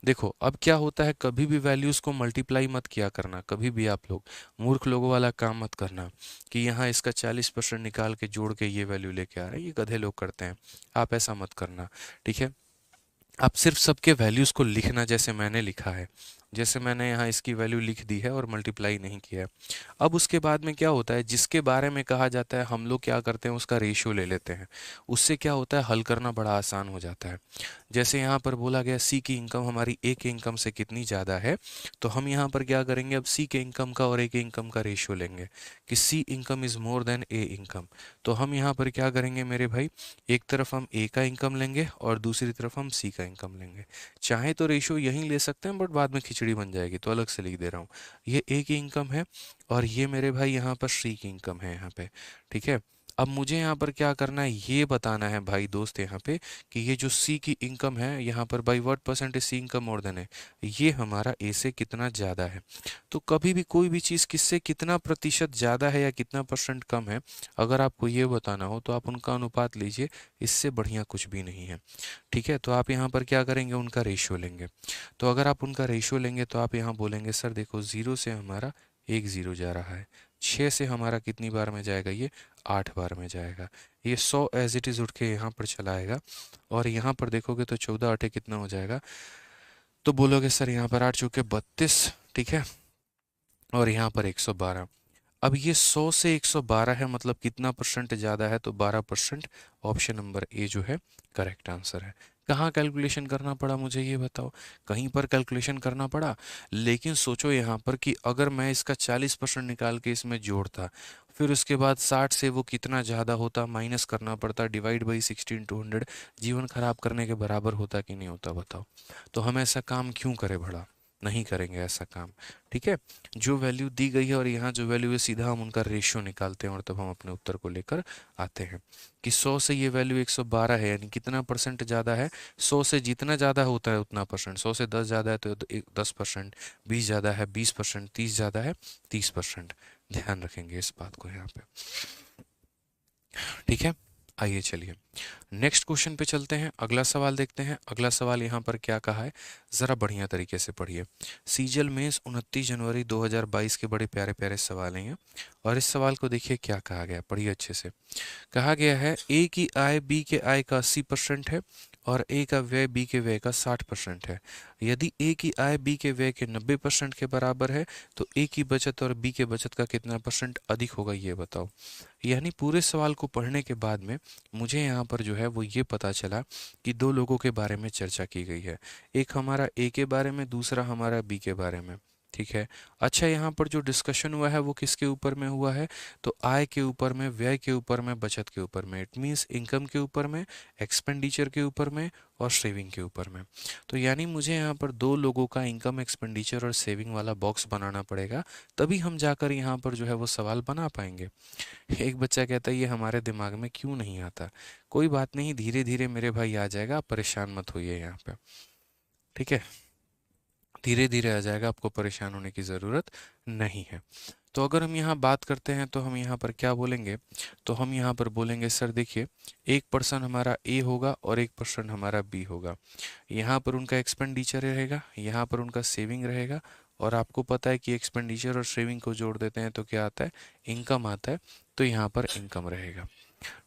[SPEAKER 1] देखो अब क्या होता है, कभी भी वैल्यूज़ को मल्टीप्लाई मत किया करना, कभी भी आप लोग मूर्ख लोगों वाला काम मत करना कि यहाँ इसका 40% निकाल के जोड़ के ये वैल्यू लेके आ रहे हैं, ये गधे लोग करते हैं, आप ऐसा मत करना। ठीक है, आप सिर्फ सबके वैल्यूज़ को लिखना जैसे मैंने लिखा है, जैसे मैंने यहाँ इसकी वैल्यू लिख दी है और मल्टीप्लाई नहीं किया है। अब उसके बाद में क्या होता है, जिसके बारे में कहा जाता है हम लोग क्या करते हैं, उसका रेशियो ले लेते हैं। उससे क्या होता है, हल करना बड़ा आसान हो जाता है। जैसे यहाँ पर बोला गया सी की इनकम हमारी ए के इनकम से कितनी ज़्यादा है, तो हम यहाँ पर क्या करेंगे, अब सी के इनकम का और ए के इनकम का रेशियो लेंगे कि C income is more than A income. तो हम यहाँ पर क्या करेंगे मेरे भाई, एक तरफ हम ए का इनकम लेंगे और दूसरी तरफ हम सी का इनकम लेंगे। चाहे तो रेशियो यहीं ले सकते हैं, बट बाद में खिचड़ी बन जाएगी, तो अलग से लिख दे रहा हूँ। ये ए की इनकम है और ये मेरे भाई यहाँ पर सी की इनकम है यहाँ पे। ठीक है, अब मुझे यहाँ पर क्या करना है, ये बताना है भाई दोस्त यहाँ पे कि ये जो सी की इनकम है यहाँ पर by what percentage C income more than है, ये हमारा ए से कितना ज़्यादा है। तो कभी भी कोई भी चीज़ किससे कितना प्रतिशत ज़्यादा है या कितना परसेंट कम है, अगर आपको ये बताना हो तो आप उनका अनुपात लीजिए, इससे बढ़िया कुछ भी नहीं है। ठीक है, तो आप यहाँ पर क्या करेंगे, उनका रेशियो लेंगे। तो अगर आप उनका रेशियो लेंगे तो आप यहाँ बोलेंगे सर देखो 0 से हमारा 1 0 जा रहा है, 6 से हमारा कितनी बार में जाएगा, ये 8 बार में जाएगा। ये 100 एज इट इज़ उठ के यहाँ पर चला आएगा और यहाँ पर देखोगे तो 14 8 कितना हो जाएगा, तो बोलोगे सर यहाँ पर 8 चौके 32। ठीक है, और यहाँ पर 112। अब ये 100 से 112 है, मतलब कितना परसेंट ज़्यादा है, तो 12%। ऑप्शन नंबर ए जो है करेक्ट आंसर है। कहाँ कैलकुलेशन करना पड़ा मुझे ये बताओ? कहीं पर कैलकुलेशन करना पड़ा। लेकिन सोचो यहाँ पर कि अगर मैं इसका 40% निकाल के इसमें जोड़ता, फिर उसके बाद 60 से वो कितना ज़्यादा होता, माइनस करना पड़ता, डिवाइड बाई 16/200, जीवन खराब करने के बराबर होता कि नहीं होता बताओ? तो हम ऐसा काम क्यों करें भला? नहीं करेंगे ऐसा काम। ठीक है, जो वैल्यू दी गई है और यहाँ जो वैल्यू है, सीधा हम उनका रेशियो निकालते हैं और तब हम अपने उत्तर को लेकर आते हैं कि 100 से ये वैल्यू 112 है, यानी कितना परसेंट ज़्यादा है? 100 से जितना ज़्यादा होता है उतना परसेंट। 100 से 10 ज़्यादा है तो 10%, 20 ज़्यादा है 20%, 30 ज़्यादा है 30%। ध्यान रखेंगे इस बात को यहाँ पे। ठीक है, आइए चलिए नेक्स्ट क्वेश्चन पे चलते हैं। अगला सवाल देखते हैं। अगला सवाल यहाँ पर क्या कहा है, ज़रा बढ़िया तरीके से पढ़िए। सीजल मेंस 29 जनवरी 2022 के बड़े प्यारे प्यारे सवाल हैं ये। और इस सवाल को देखिए क्या कहा गया, पढ़िए अच्छे से। कहा गया है ए की आय बी के आय का 80% है और ए का व्यय बी के व्यय का 60% है। यदि ए की आय बी के व्यय के 90% के बराबर है तो ए की बचत और बी के बचत का कितना परसेंट अधिक होगा, ये बताओ। यानी पूरे सवाल को पढ़ने के बाद में मुझे यहाँ पर जो है वो ये पता चला कि दो लोगों के बारे में चर्चा की गई है। एक हमारा ए के बारे में, दूसरा हमारा बी के बारे में। ठीक है। अच्छा, यहाँ पर जो डिस्कशन हुआ है वो किसके ऊपर में हुआ है? तो आय के ऊपर में, व्यय के ऊपर में, बचत के ऊपर में। इट मीन्स इनकम के ऊपर में, एक्सपेंडिचर के ऊपर में और सेविंग के ऊपर में। तो यानी मुझे यहाँ पर दो लोगों का इनकम, एक्सपेंडिचर और सेविंग वाला बॉक्स बनाना पड़ेगा, तभी हम जाकर यहाँ पर जो है वो सवाल बना पाएंगे। एक बच्चा कहता है ये हमारे दिमाग में क्यों नहीं आता? कोई बात नहीं, धीरे धीरे मेरे भाई आ जाएगा, आप परेशान मत होइए यहाँ पे। ठीक है, धीरे धीरे आ जाएगा, आपको परेशान होने की ज़रूरत नहीं है। तो अगर हम यहाँ बात करते हैं तो हम यहाँ पर क्या बोलेंगे? तो हम यहाँ पर बोलेंगे सर देखिए, एक पर्सन हमारा ए होगा और एक पर्सन हमारा बी होगा। यहाँ पर उनका एक्सपेंडिचर रहेगा, यहाँ पर उनका सेविंग रहेगा। और आपको पता है कि एक्सपेंडिचर और सेविंग को जोड़ देते हैं तो क्या आता है? इनकम आता है। तो यहाँ पर इनकम रहेगा।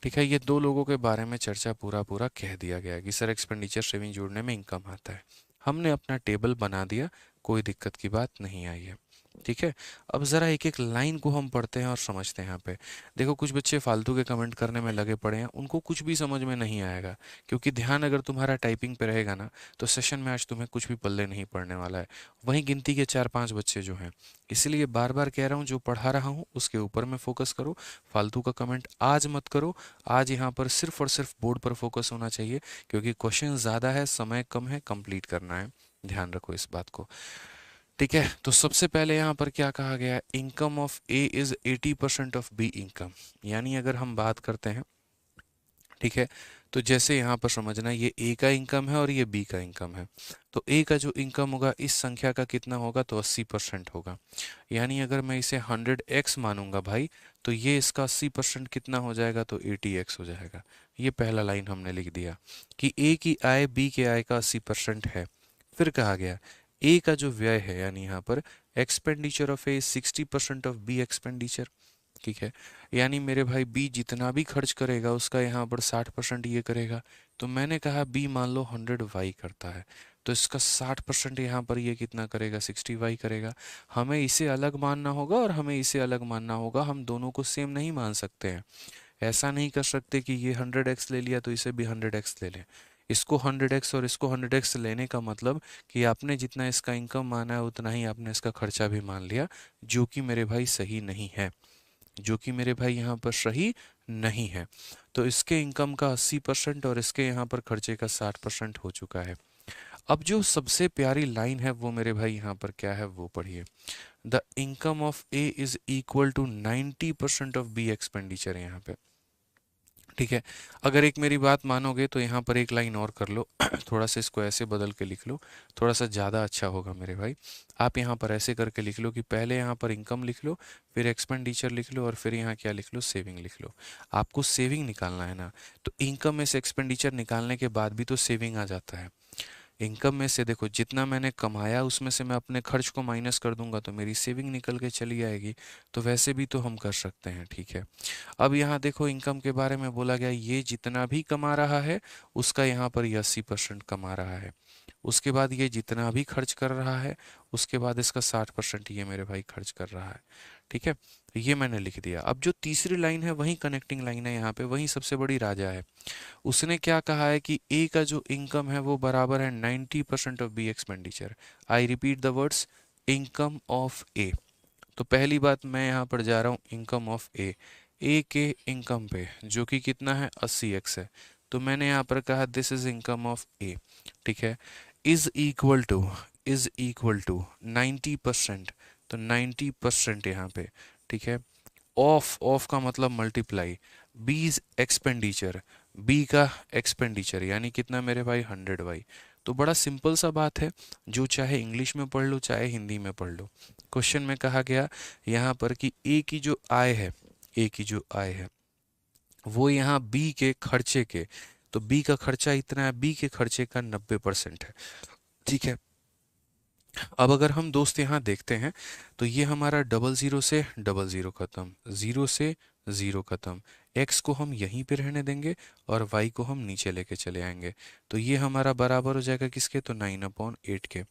[SPEAKER 1] ठीक है, ये दो लोगों के बारे में चर्चा पूरा पूरा कह दिया गया कि सर एक्सपेंडिचर सेविंग जोड़ने में इनकम आता है। हमने अपना टेबल बना दिया, कोई दिक्कत की बात नहीं आई है। ठीक है, अब ज़रा एक एक लाइन को हम पढ़ते हैं और समझते हैं। यहाँ पे देखो, कुछ बच्चे फालतू के कमेंट करने में लगे पड़े हैं, उनको कुछ भी समझ में नहीं आएगा, क्योंकि ध्यान अगर तुम्हारा टाइपिंग पे रहेगा ना तो सेशन में आज तुम्हें कुछ भी पल्ले नहीं पड़ने वाला है। वहीं गिनती के 4-5 बच्चे जो हैं, इसलिए बार बार कह रहा हूँ, जो पढ़ा रहा हूँ उसके ऊपर में फोकस करो, फालतू का कमेंट आज मत करो। आज यहाँ पर सिर्फ और सिर्फ बोर्ड पर फोकस होना चाहिए, क्योंकि क्वेश्चन ज़्यादा है, समय कम है, कंप्लीट करना है। ध्यान रखो इस बात को। ठीक है, तो सबसे पहले यहाँ पर क्या कहा गया है? Income of A is 80% of be income. यानी अगर हम बात करते हैं, ठीक है, तो जैसे यहाँ पर समझना, ये ए का इनकम है और ये बी का इनकम है। तो ए का जो इनकम होगा इस संख्या का कितना होगा? तो 80% होगा। यानी अगर मैं इसे 100x मानूंगा भाई, तो ये इसका 80% कितना हो जाएगा? तो 80x हो जाएगा। ये पहला लाइन हमने लिख दिया कि ए की आय बी के आय का 80% है। फिर कहा गया ए का जो व्यय है, यानी यहाँ पर expenditure of A 60% of B expenditure. ठीक है, यानी मेरे भाई बी जितना भी खर्च करेगा उसका यहाँ पर 60% ये करेगा। तो मैंने कहा बी मान लो 100y करता है, तो इसका 60% यहाँ पर ये कितना करेगा? 60y करेगा। हमें इसे अलग मानना होगा और हमें इसे अलग मानना होगा, हम दोनों को सेम नहीं मान सकते हैं। ऐसा नहीं कर सकते कि ये 100x ले लिया तो इसे भी 100x ले लें। इसको 100x और इसको 100x लेने का मतलब कि आपने जितना इसका इनकम माना है उतना ही आपने इसका खर्चा भी मान लिया, जो कि मेरे भाई सही नहीं है, जो कि मेरे भाई यहाँ पर सही नहीं है। तो इसके इनकम का 80% और इसके यहाँ पर खर्चे का 60% हो चुका है। अब जो सबसे प्यारी लाइन है वो मेरे भाई यहाँ पर क्या है वो पढ़िए। The income of A is equal to 90% of B expenditure है यहाँ पे। ठीक है, अगर एक मेरी बात मानोगे तो यहाँ पर एक लाइन और कर लो थोड़ा सा इसको ऐसे बदल के लिख लो, थोड़ा सा ज़्यादा अच्छा होगा मेरे भाई। आप यहाँ पर ऐसे करके लिख लो कि पहले यहाँ पर इनकम लिख लो, फिर एक्सपेंडिचर लिख लो और फिर यहाँ क्या लिख लो? सेविंग लिख लो। आपको सेविंग निकालना है ना, तो इनकम में से एक्सपेंडिचर निकालने के बाद भी तो सेविंग आ जाता है। इनकम में से देखो, जितना मैंने कमाया उसमें से मैं अपने खर्च को माइनस कर दूंगा तो मेरी सेविंग निकल के चली आएगी। तो वैसे भी तो हम कर सकते हैं। ठीक है, अब यहाँ देखो इनकम के बारे में बोला गया, ये जितना भी कमा रहा है उसका यहाँ पर 80% कमा रहा है। उसके बाद ये जितना भी खर्च कर रहा है उसके बाद इसका 60% ये मेरे भाई खर्च कर रहा है। ठीक है, ये मैंने लिख दिया। अब जो तीसरी लाइन है वही कनेक्टिंग लाइन है, यहाँ पे वही सबसे बड़ी राजा है। उसने क्या कहा है कि ए का जो इनकम है वो बराबर है 90% of B expenditure. I repeat the words, income of A. तो पहली बात मैं यहाँ पर जा रहा हूँ इनकम ऑफ ए के इनकम पे, जो कि कितना है 80x है। तो मैंने यहाँ पर कहा दिस इज इनकम ऑफ ए, ठीक है, इज इक्वल टू 90%। तो 90% यहाँ पे, ठीक है, ऑफ का मतलब मल्टीप्लाई, बीज एक्सपेंडिचर, बी का एक्सपेंडिचर यानी कितना मेरे भाई 100 तो बड़ा सिंपल सा बात है, जो चाहे इंग्लिश में पढ़ लो चाहे हिंदी में पढ़ लो। क्वेश्चन में कहा गया यहाँ पर कि ए की जो आय है, ए की जो आय है वो यहाँ बी के खर्चे के, तो बी का खर्चा इतना है, बी के खर्चे का 90% है, ठीक है। अब अगर हम दोस्त यहाँ देखते हैं तो ये हमारा डबल ज़ीरो से डबल ज़ीरो खत्म, ज़ीरो से ज़ीरो खत्म, x को हम यहीं पे रहने देंगे और y को हम नीचे लेके चले आएंगे। तो ये हमारा बराबर हो जाएगा किसके, तो 9/8 के।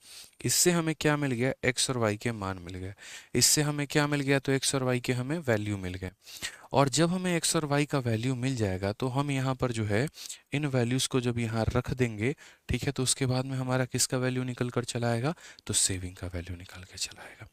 [SPEAKER 1] इससे हमें क्या मिल गया, x और y के मान मिल गए। इससे हमें क्या मिल गया, तो x और y के हमें वैल्यू मिल गए। और जब हमें x और y का वैल्यू मिल जाएगा तो हम यहाँ पर जो है इन वैल्यूज़ को जब यहाँ रख देंगे, ठीक है, तो उसके बाद में हमारा किसका वैल्यू निकल कर चला आएगा, तो सेविंग का वैल्यू निकल के चला आएगा।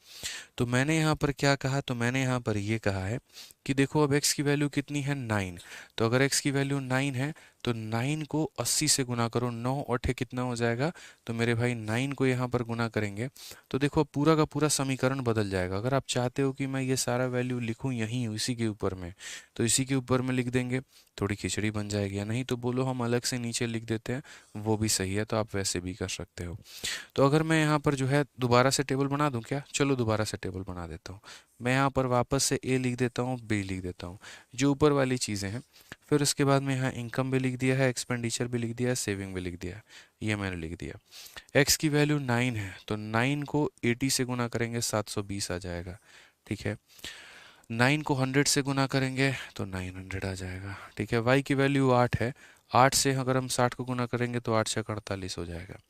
[SPEAKER 1] तो मैंने यहाँ पर क्या कहा, तो मैंने यहाँ पर ये कहा है कि देखो अब x की वैल्यू कितनी है 9। तो अगर x की वैल्यू 9 है तो 9 को 80 से गुना करो, 9 और कितना हो जाएगा, तो मेरे भाई 9 को यहाँ पर गुना करेंगे तो देखो पूरा का पूरा समीकरण बदल जाएगा। अगर आप चाहते हो कि मैं ये सारा वैल्यू लिखूँ यहीं इसी के ऊपर में, तो इसी के ऊपर में लिख देंगे, थोड़ी खिचड़ी बन जाएगी। या नहीं तो बोलो हम अलग से नीचे लिख देते हैं, वो भी सही है, तो आप वैसे भी कर सकते हो। तो अगर मैं यहाँ पर जो है दोबारा से टेबल बना दूं क्या, चलो दोबारा से टेबल बना देता हूँ। मैं यहाँ पर वापस से ए लिख देता हूँ, बी लिख देता हूँ, जो ऊपर वाली चीज़ें हैं। फिर उसके बाद में यहाँ इनकम भी लिख दिया है, एक्सपेंडिचर भी लिख दिया है, सेविंग भी लिख दिया है, ये मैंने लिख दिया। एक्स की वैल्यू 9 है तो 9 को 80 से गुना करेंगे 720 आ जाएगा, ठीक है। 9 को 100 से गुना करेंगे तो 900 आ जाएगा, ठीक है। वाई की वैल्यू 8 है, 8 से अगर हम 60 को गुना करेंगे तो 8 से 48 हो जाएगा।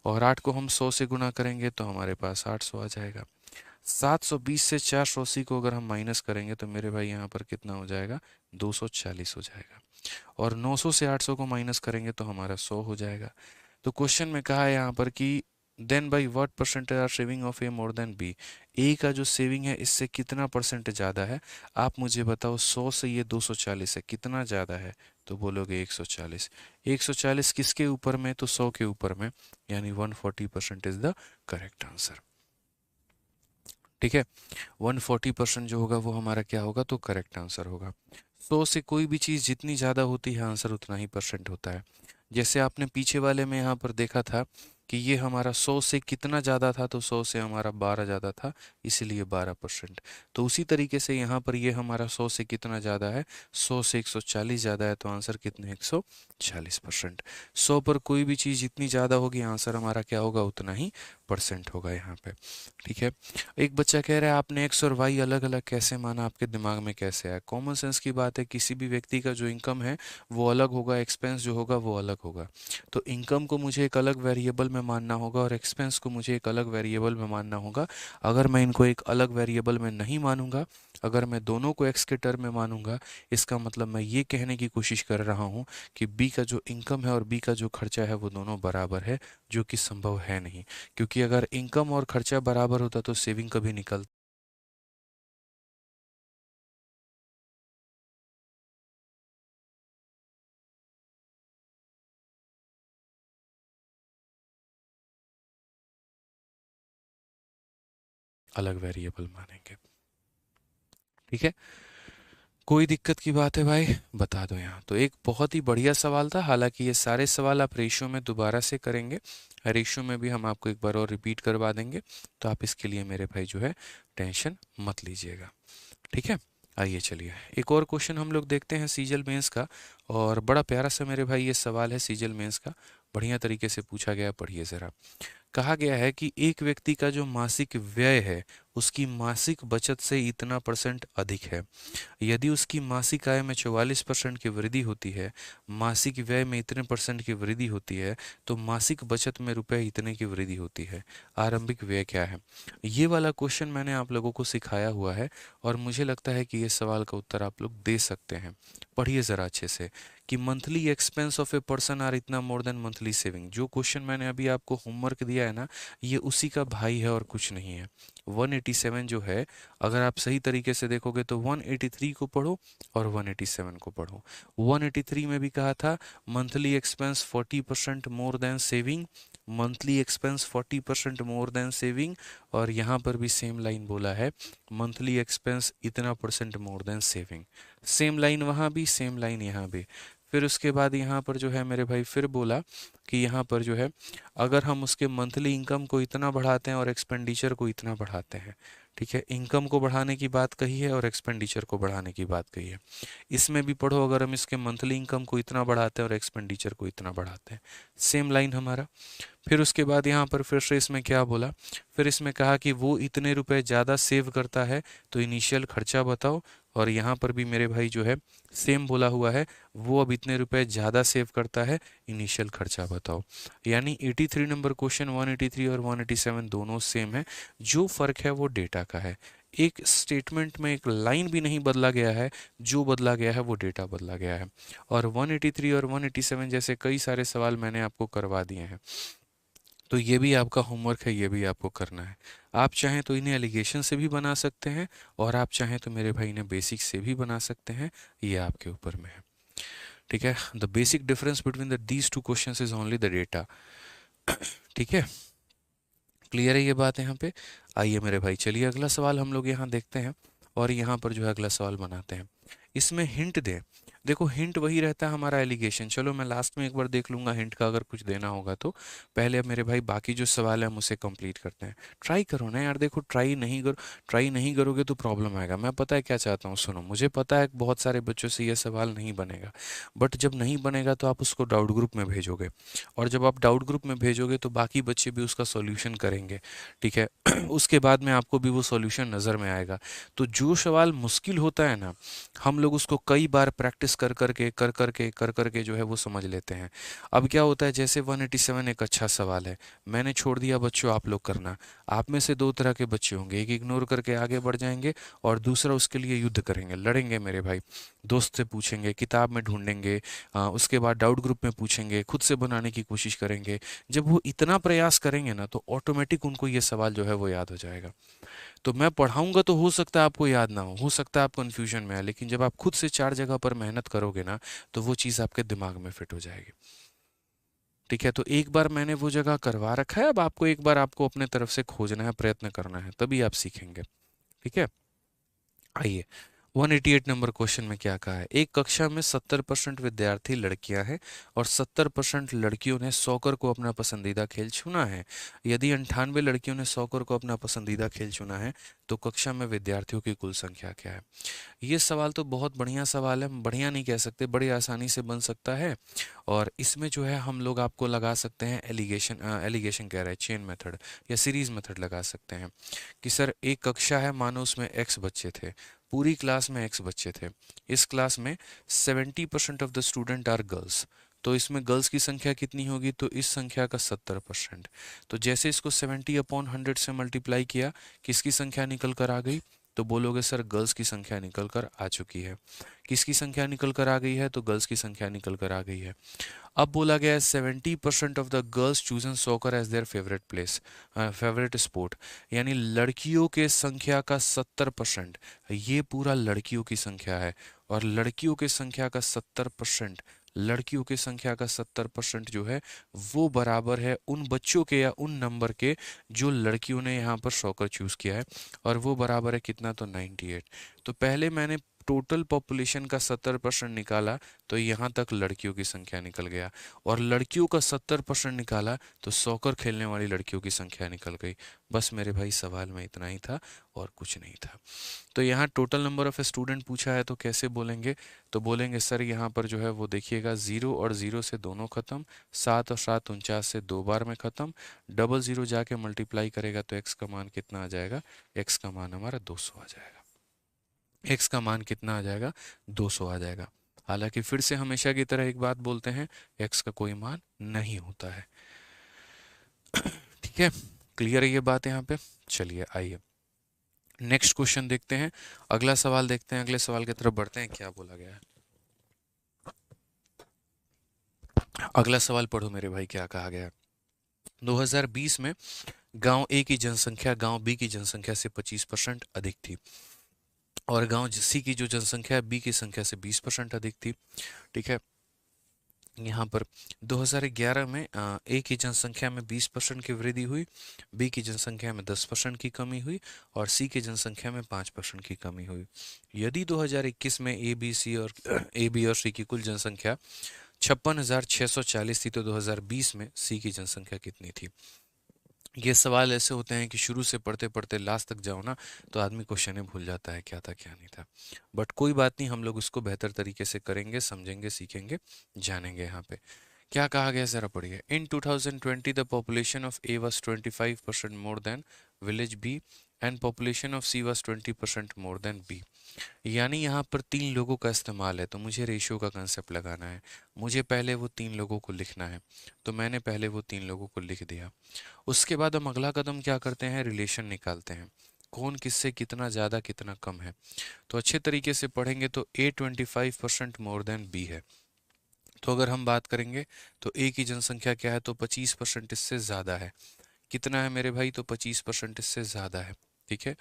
[SPEAKER 1] और 8 को हम 100 से गुना करेंगे तो हमारे पास 800 आ जाएगा। 720 से 480 को अगर हम माइनस करेंगे तो मेरे भाई यहाँ पर कितना हो जाएगा, 240 हो जाएगा। और 900 से 800 को माइनस करेंगे तो हमारा 100 हो जाएगा। तो क्वेश्चन में कहा है यहाँ पर कि then by what percentage are saving of A more than B, A का जो सेविंग है इससे कितना परसेंट ज़्यादा है, आप मुझे बताओ। 100 से ये 240 है, कितना ज़्यादा है, तो बोलोगे 140। 140 किसके ऊपर में, तो 100 के ऊपर में, यानी 140% इज द करेक्ट आंसर, ठीक है। 140% जो होगा वो हमारा क्या होगा, तो करेक्ट आंसर होगा। 100 से कोई भी चीज़ जितनी ज़्यादा होती है आंसर उतना ही परसेंट होता है। जैसे आपने पीछे वाले में यहाँ पर देखा था कि ये हमारा 100 से कितना ज़्यादा था, तो 100 से हमारा 12 ज़्यादा था, इसीलिए 12%। तो उसी तरीके से यहाँ पर ये हमारा 100 से कितना ज़्यादा है, 100 से 140 ज़्यादा है, तो आंसर कितने 140%। 100 पर कोई भी चीज़ जितनी ज़्यादा होगी आंसर हमारा क्या होगा, उतना ही परसेंट होगा यहाँ पे, ठीक है। एक बच्चा कह रहा है आपने एक्स और वाई अलग अलग कैसे माना, आपके दिमाग में कैसे आया। कॉमन सेंस की बात है, किसी भी व्यक्ति का जो इनकम है वो अलग होगा, एक्सपेंस जो होगा वो अलग होगा। तो इनकम को मुझे एक अलग वेरिएबल में मानना होगा और एक्सपेंस को मुझे एक अलग वेरिएबल में मानना होगा। अगर मैं इनको एक अलग वेरिएबल में नहीं मानूंगा, अगर मैं दोनों को एक्स के टर्म में मानूंगा, इसका मतलब मैं ये कहने की कोशिश कर रहा हूँ कि बी का जो इनकम है और बी का जो खर्चा है वो दोनों बराबर है, जो कि संभव है नहीं। क्योंकि अगर इनकम और खर्चा बराबर होता तो सेविंग कभी निकल अलग वेरिएबल मानेंगे, ठीक है। कोई दिक्कत की बात है भाई, बता दो यहाँ। तो एक बहुत ही बढ़िया सवाल था, हालांकि ये सारे सवाल आप रेशियो में दोबारा से करेंगे, रेशियो में भी हम आपको एक बार और रिपीट करवा देंगे, तो आप इसके लिए मेरे भाई जो है टेंशन मत लीजिएगा, ठीक है। आइए चलिए एक और क्वेश्चन हम लोग देखते हैं सीजल मेंस का, और बड़ा प्यारा सा मेरे भाई ये सवाल है सीजल मेंस का, बढ़िया तरीके से पूछा गया, पढ़िए ज़रा। कहा गया है कि एक व्यक्ति का जो मासिक व्यय है उसकी मासिक बचत से इतना % अधिक है। यदि उसकी मासिक आय में 44% की वृद्धि होती है, मासिक व्यय में इतने % की वृद्धि होती है, तो मासिक बचत में रुपए इतने की वृद्धि होती है। आरंभिक व्यय क्या है? ये वाला क्वेश्चन मैंने आप लोगों को सिखाया हुआ है और मुझे लगता है कि ये सवाल का उत्तर आप लोग दे सकते हैं। पढ़िए ज़रा अच्छे से कि monthly expense of a person are इतना मोर देन मंथली सेविंग। जो क्वेश्चन मैंने अभी आपको होमवर्क दिया है ना, ये उसी का भाई है और कुछ नहीं है। 187 जो है, अगर आप सही तरीके से देखोगे तो 183 को पढ़ो और 187 को पढ़ो। 183 में भी कहा था monthly expense 40% more then saving, monthly expense 40% more then saving, और यहाँ पर भी सेम लाइन बोला है मंथली एक्सपेंस इतना % more than saving. Same line वहाँ भी, सेम लाइन यहाँ भी। फिर उसके बाद यहाँ पर जो है मेरे भाई फिर बोला कि यहाँ पर जो है अगर हम उसके मंथली इनकम को इतना बढ़ाते हैं और एक्सपेंडिचर को इतना बढ़ाते हैं, ठीक है, इनकम को बढ़ाने की बात कही है और एक्सपेंडिचर को बढ़ाने की बात कही है। इसमें भी पढ़ो, अगर हम इसके मंथली इनकम को इतना बढ़ाते हैं और एक्सपेंडिचर को इतना बढ़ाते हैं, सेम लाइन हमारा। फिर उसके बाद यहाँ पर फिर से इसमें क्या बोला, फिर इसमें कहा कि वो इतने रुपए ज़्यादा सेव करता है तो इनिशियल खर्चा बताओ, और यहाँ पर भी मेरे भाई जो है सेम बोला हुआ है, वो अब इतने रुपए ज़्यादा सेव करता है, इनिशियल खर्चा बताओ। यानी 83 नंबर क्वेश्चन 183 और 187 दोनों सेम है, जो फ़र्क है वो डेटा का है। एक स्टेटमेंट में एक लाइन भी नहीं बदला गया है, जो बदला गया है वो डेटा बदला गया है। और 183 और 187 जैसे कई सारे सवाल मैंने आपको करवा दिए हैं, तो ये भी आपका होमवर्क है, ये भी आपको करना है। आप चाहें तो इन्हें एलिगेशन से भी बना सकते हैं और आप चाहें तो मेरे भाई इन्हें बेसिक से भी बना सकते हैं, ये आपके ऊपर में है। ठीक है, the basic difference between the these two questions is only the data. ठीक है, क्लियर है ये बात यहाँ पे? आइए मेरे भाई, चलिए अगला सवाल हम लोग यहाँ देखते हैं और यहाँ पर जो है अगला सवाल बनाते हैं। इसमें हिंट दें। देखो हिंट वही रहता है हमारा एलिगेशन। चलो मैं लास्ट में एक बार देख लूंगा हिंट का अगर कुछ देना होगा तो। पहले अब मेरे भाई बाकी जो सवाल है हम उसे कंप्लीट करते हैं। ट्राई करो ना यार, देखो ट्राई नहीं करोगे तो प्रॉब्लम आएगा। मैं पता है क्या चाहता हूँ, सुनो, मुझे पता है बहुत सारे बच्चों से ये सवाल नहीं बनेगा, बट जब नहीं बनेगा तो आप उसको डाउट ग्रुप में भेजोगे, और जब आप डाउट ग्रुप में भेजोगे तो बाकी बच्चे भी उसका सॉल्यूशन करेंगे, ठीक है। उसके बाद में आपको भी वो सॉल्यूशन नज़र में आएगा। तो जो सवाल मुश्किल होता है ना, हम लोग उसको कई बार प्रैक्टिस कर करके जो है वो समझ लेते हैं। अब क्या होता है, जैसे 187 एक अच्छा सवाल है, मैंने छोड़ दिया बच्चों आप लोग करना। आप में से दो तरह के बच्चे होंगे, एक इग्नोर करके आगे बढ़ जाएंगे और दूसरा उसके लिए युद्ध करेंगे, लड़ेंगे मेरे भाई। दोस्त से पूछेंगे, किताब में ढूंढेंगे, उसके बाद डाउट ग्रुप में पूछेंगे, खुद से बनाने की कोशिश करेंगे। जब वो इतना प्रयास करेंगे ना तो ऑटोमेटिक उनको ये सवाल जो है वो याद हो जाएगा। तो मैं पढ़ाऊंगा तो हो सकता है आपको याद ना हो सकता है आप कंफ्यूजन में है, लेकिन जब आप खुद से 4 जगह पर मेहनत करोगे ना तो वो चीज़ आपके दिमाग में फिट हो जाएगी। ठीक है, तो एक बार मैंने वो जगह करवा रखा है, अब आपको एक बार आपको अपने तरफ से खोजना है, प्रयत्न करना है, तभी आप सीखेंगे। ठीक है, आइए 188 नंबर क्वेश्चन में क्या कहा है। एक कक्षा में 70% विद्यार्थी लड़कियां हैं और 70% लड़कियों ने सॉकर को अपना पसंदीदा खेल चुना है। यदि 98 लड़कियों ने सॉकर को अपना पसंदीदा खेल चुना है तो कक्षा में विद्यार्थियों की कुल संख्या क्या है? ये सवाल तो बहुत बढ़िया सवाल है, बढ़िया नहीं कह सकते, बड़ी आसानी से बन सकता है। और इसमें जो है हम लोग आपको लगा सकते हैं एलिगेशन कह रहे हैं, चेन मेथड या सीरीज मेथड लगा सकते हैं कि सर एक कक्षा है, मानो उसमें x बच्चे थे, पूरी क्लास में x बच्चे थे, इस क्लास में 70% of the student are girls, तो इसमें गर्ल्स की संख्या कितनी होगी? तो इस संख्या का 70%। तो जैसे इसको 70/100 से मल्टीप्लाई किया, किसकी संख्या निकल कर आ गई? तो बोलोगे सर गर्ल्स की संख्या निकल कर आ चुकी है। किसकी संख्या निकल कर आ गई है? तो गर्ल्स की संख्या निकल कर आ गई है। अब बोला गया है 70% of the girls chosen soccer as their favourite place, favourite sport, यानी लड़कियों के संख्या का 70%, ये पूरा लड़कियों की संख्या है, और लड़कियों की संख्या का 70%, लड़कियों की संख्या का 70% जो है वो बराबर है उन बच्चों के या उन नंबर के जो लड़कियों ने यहाँ पर सॉकर चूज किया है, और वो बराबर है कितना? तो 98। तो पहले मैंने टोटल पॉपुलेशन का 70% निकाला तो यहाँ तक लड़कियों की संख्या निकल गया, और लड़कियों का 70% निकाला तो सॉकर खेलने वाली लड़कियों की संख्या निकल गई। बस मेरे भाई सवाल में इतना ही था और कुछ नहीं था। तो यहाँ टोटल नंबर ऑफ स्टूडेंट पूछा है तो कैसे बोलेंगे, तो बोलेंगे सर यहाँ पर जो है वो देखिएगा 0 और 0 से दोनों खत्म, 7 और 7 49 से 2 बार में खत्म, डबल 0 जाके मल्टीप्लाई करेगा तो x का मान कितना आ जाएगा, x का मान हमारा 200 आ जाएगा। x का मान कितना आ जाएगा, 200 आ जाएगा। हालांकि फिर से हमेशा की तरह एक बात बोलते हैं, x का कोई मान नहीं होता है। ठीक है, क्लियर है ये बात यहाँ पे। चलिए आइए नेक्स्ट क्वेश्चन देखते हैं, अगला सवाल देखते हैं, अगले सवाल की तरफ बढ़ते हैं, क्या बोला गया है। अगला सवाल पढ़ो मेरे भाई, क्या कहा गया। 2020 में गांव ए की जनसंख्या गांव बी की जनसंख्या से 25% अधिक थी, और गांव सी की जो जनसंख्या है बी की संख्या से 20% अधिक थी। ठीक है, यहाँ पर 2011 में ए की जनसंख्या में 20% की वृद्धि हुई, बी की जनसंख्या में 10% की कमी हुई, और सी की जनसंख्या में 5% की कमी हुई। यदि 2021 में ए बी और सी की कुल जनसंख्या 56,640 थी तो 2020 में सी की जनसंख्या कितनी थी। ये सवाल ऐसे होते हैं कि शुरू से पढ़ते पढ़ते लास्ट तक जाओ ना तो आदमी क्वेश्चन भूल जाता है क्या था क्या नहीं था। बट कोई बात नहीं, हम लोग इसको बेहतर तरीके से करेंगे, समझेंगे, सीखेंगे, जानेंगे। यहाँ पे क्या कहा गया जरा पढ़िए। In 2020 the population of A was 25% more than village B and population of C was 20% more than B. यानी यहाँ पर 3 लोगों का इस्तेमाल है तो मुझे रेशियो का कंसेप्ट लगाना है। मुझे पहले वो 3 लोगों को लिखना है, तो मैंने पहले वो 3 लोगों को लिख दिया। उसके बाद हम अगला कदम क्या करते हैं, रिलेशन निकालते हैं, कौन किससे कितना ज़्यादा कितना कम है। तो अच्छे तरीके से पढ़ेंगे तो ए 25% मोर देन बी है। तो अगर हम बात करेंगे तो ए की जनसंख्या क्या है, तो 25% इससे ज़्यादा है। कितना है मेरे भाई, तो 25% इससे ज़्यादा है। ठीक है,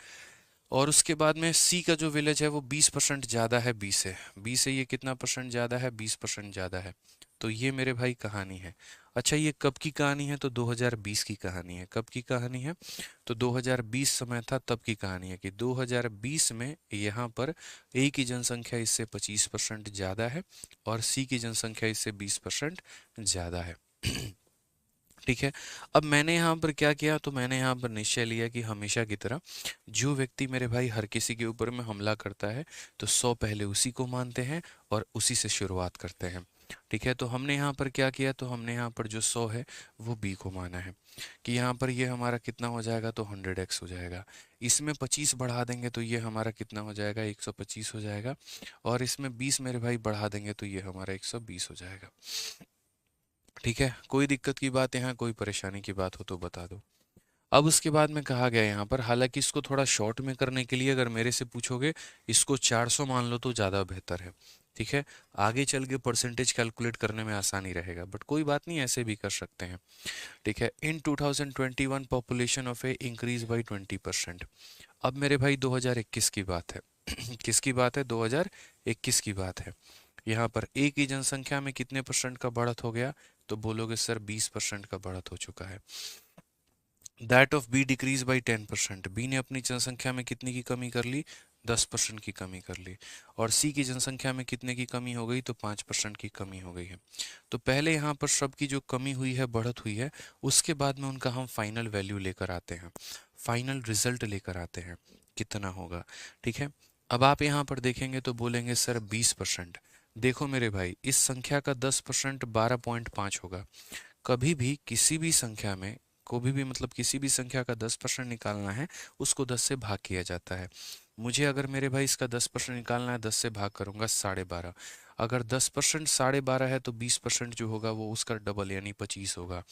[SPEAKER 1] और उसके बाद में सी का जो विलेज है वो 20% ज़्यादा है बी से ये कितना परसेंट ज़्यादा है, 20% ज़्यादा है। तो ये मेरे भाई कहानी है। अच्छा, ये कब की कहानी है, तो 2020 की कहानी है। कब की कहानी है, तो 2020 समय था तब की कहानी है कि 2020 में यहाँ पर ए की जनसंख्या इससे 25% ज़्यादा है और सी की जनसंख्या इससे 20% ज़्यादा है। ठीक है, अब मैंने यहाँ पर क्या किया, तो मैंने यहाँ पर निश्चय लिया कि हमेशा की तरह जो व्यक्ति मेरे भाई हर किसी के ऊपर में हमला करता है तो 100 पहले उसी को मानते हैं और उसी से शुरुआत करते हैं। ठीक है, तो हमने यहाँ पर क्या किया, तो हमने यहाँ पर जो 100 है वो बी को माना है कि यहाँ पर ये हमारा कितना हो जाएगा, तो 100x हो जाएगा। इसमें 25 बढ़ा देंगे तो ये हमारा कितना हो जाएगा, 125 हो जाएगा, और इसमें 20 मेरे भाई बढ़ा देंगे तो ये हमारा 120 हो जाएगा। ठीक है, कोई दिक्कत की बात यहाँ, कोई परेशानी की बात हो तो बता दो। अब उसके बाद में कहा गया यहाँ पर, हालांकि इसको थोड़ा शॉर्ट में करने के लिए अगर मेरे से पूछोगे इसको 400 मान लो तो ज़्यादा बेहतर है। ठीक है, आगे चल के परसेंटेज कैलकुलेट करने में आसानी रहेगा, बट कोई बात नहीं, ऐसे भी कर सकते हैं। ठीक है, इन 2021 population of A increase by 20%। अब मेरे भाई 2021 की बात है। किसकी बात है, 2021 की बात है। यहाँ पर ए की जनसंख्या में कितने परसेंट का बढ़त हो गया, तो बोलोगे सर 20% का बढ़त हो चुका है। That of B decrease by 10%। B ने अपनी जनसंख्या में कितने की कमी कर ली, 10% की कमी कर ली। और सी की जनसंख्या में कितने की कमी हो गई, तो 5% की कमी हो गई है। तो पहले यहाँ पर सबकी जो कमी हुई है, बढ़त हुई है, उसके बाद में उनका हम फाइनल वैल्यू लेकर आते हैं, फाइनल रिजल्ट लेकर आते हैं कितना होगा। ठीक है, अब आप यहाँ पर देखेंगे तो बोलेंगे सर 20%। देखो मेरे भाई, इस संख्या का 10% 12.5 होगा। कभी भी किसी भी संख्या में, कभी भी मतलब किसी भी संख्या का 10% निकालना है, उसको 10 से भाग किया जाता है। मुझे अगर मेरे भाई इसका 10% निकालना है, 10 से भाग करूंगा 12.5। अगर 10% 12.5 है तो 20% जो होगा वो उसका डबल यानी 25 होगा।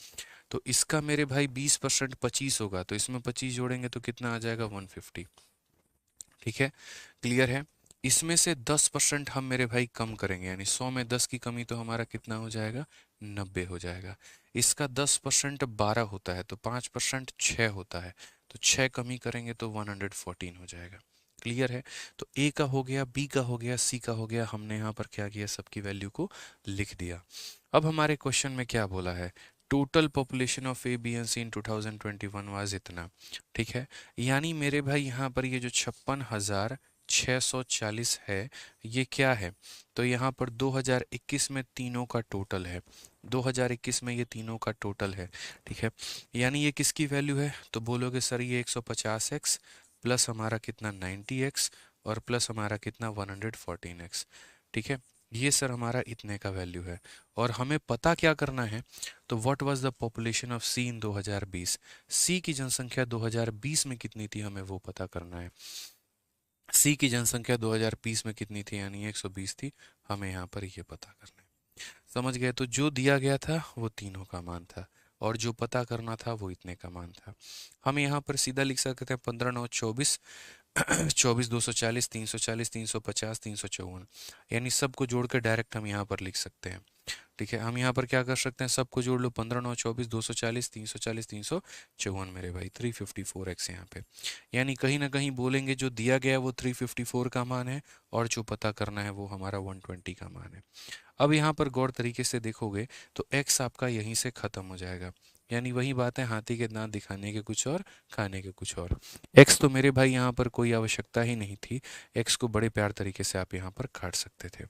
[SPEAKER 1] तो इसका मेरे भाई 20% 25 होगा, तो इसमें 25 जोड़ेंगे तो कितना आ जाएगा, 150। ठीक है, क्लियर है। इसमें से 10% हम मेरे भाई कम करेंगे, यानी 100 में 10 की कमी तो हमारा कितना हो जाएगा, 90 हो जाएगा। इसका 10% 12 होता है तो 5% 6 होता है, तो 6 कमी करेंगे तो 114 हो जाएगा। क्लियर है, तो ए का हो गया, बी का हो गया, सी का हो गया। हमने यहाँ पर क्या किया, सबकी वैल्यू को लिख दिया। अब हमारे क्वेश्चन में क्या बोला है, total population of A B and C in 2021 was इतना। ठीक है, यानी मेरे भाई यहाँ पर ये जो 56,640 640 है, ये क्या है? तो यहाँ पर 2021 में तीनों का टोटल है, 2021 में ये तीनों का टोटल है, ठीक है। यानी ये किसकी वैल्यू है? तो बोलोगे सर ये 150x प्लस हमारा कितना 90x और प्लस हमारा कितना 114x, ठीक है। ये सर हमारा इतने का वैल्यू है और हमें पता क्या करना है? तो what was the population of C in 2020, C की जनसंख्या 2020 में कितनी थी, हमें वो पता करना है। सी की जनसंख्या 2020 में कितनी थी, यानी 120 थी, हमें यहाँ पर ये पता करना है। समझ गए? तो जो दिया गया था वो तीनों का मान था और जो पता करना था वो इतने का मान था। हम यहाँ पर सीधा लिख सकते हैं 15 9 24 24 240 340 350 354, यानी सबको जोड़ कर डायरेक्ट हम यहाँ पर लिख सकते हैं, ठीक है। हम यहाँ पर क्या कर सकते हैं, सबको जोड़ लो, 15 9 24 240 340 354 मेरे भाई 354x यहाँ पे। यानी कहीं ना कहीं बोलेंगे जो दिया गया है वो 354 का मान है और जो पता करना है वो हमारा 120 का मान है। अब यहाँ पर गौर तरीके से देखोगे तो x आपका यहीं से खत्म हो जाएगा, यानी वही बात है, हाथी के दांत दिखाने के कुछ और खाने के कुछ और। x तो मेरे भाई यहाँ पर कोई आवश्यकता ही नहीं थी, x को बड़े प्यार तरीके से आप यहाँ पर काट सकते थे,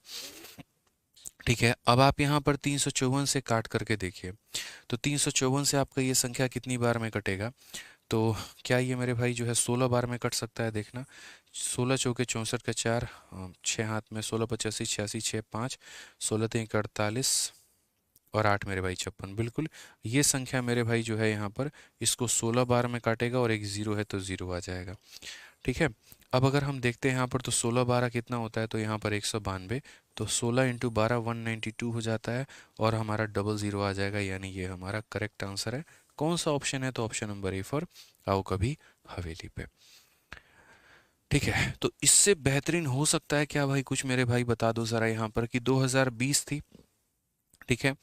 [SPEAKER 1] ठीक है। अब आप यहाँ पर 354 से काट करके देखिए, तो 354 से आपका ये संख्या कितनी बार में कटेगा? तो क्या ये मेरे भाई जो है 16 बार में कट सकता है? देखना, 16 चौके 64 का 4, 6 हाथ में 16 85 86 6 5, 16 3 48 और 8 मेरे भाई 56, बिल्कुल ये संख्या मेरे भाई जो है यहाँ पर इसको 16 बार में काटेगा और एक जीरो है तो जीरो आ जाएगा, ठीक है। अब अगर हम देखते हैं यहाँ पर तो 16 12 कितना होता है, तो यहाँ पर 192, तो 16 इंटू 12 192 हो जाता है और हमारा डबल जीरो आ जाएगा, यानी ये हमारा करेक्ट आंसर है। कौन सा ऑप्शन है? तो ऑप्शन नंबर ए फॉर आओ कभी हवेली पे, ठीक है। तो इससे बेहतरीन हो सकता है क्या भाई? कुछ मेरे भाई बता दो जरा यहाँ पर कि 2020 थी, ठीक है।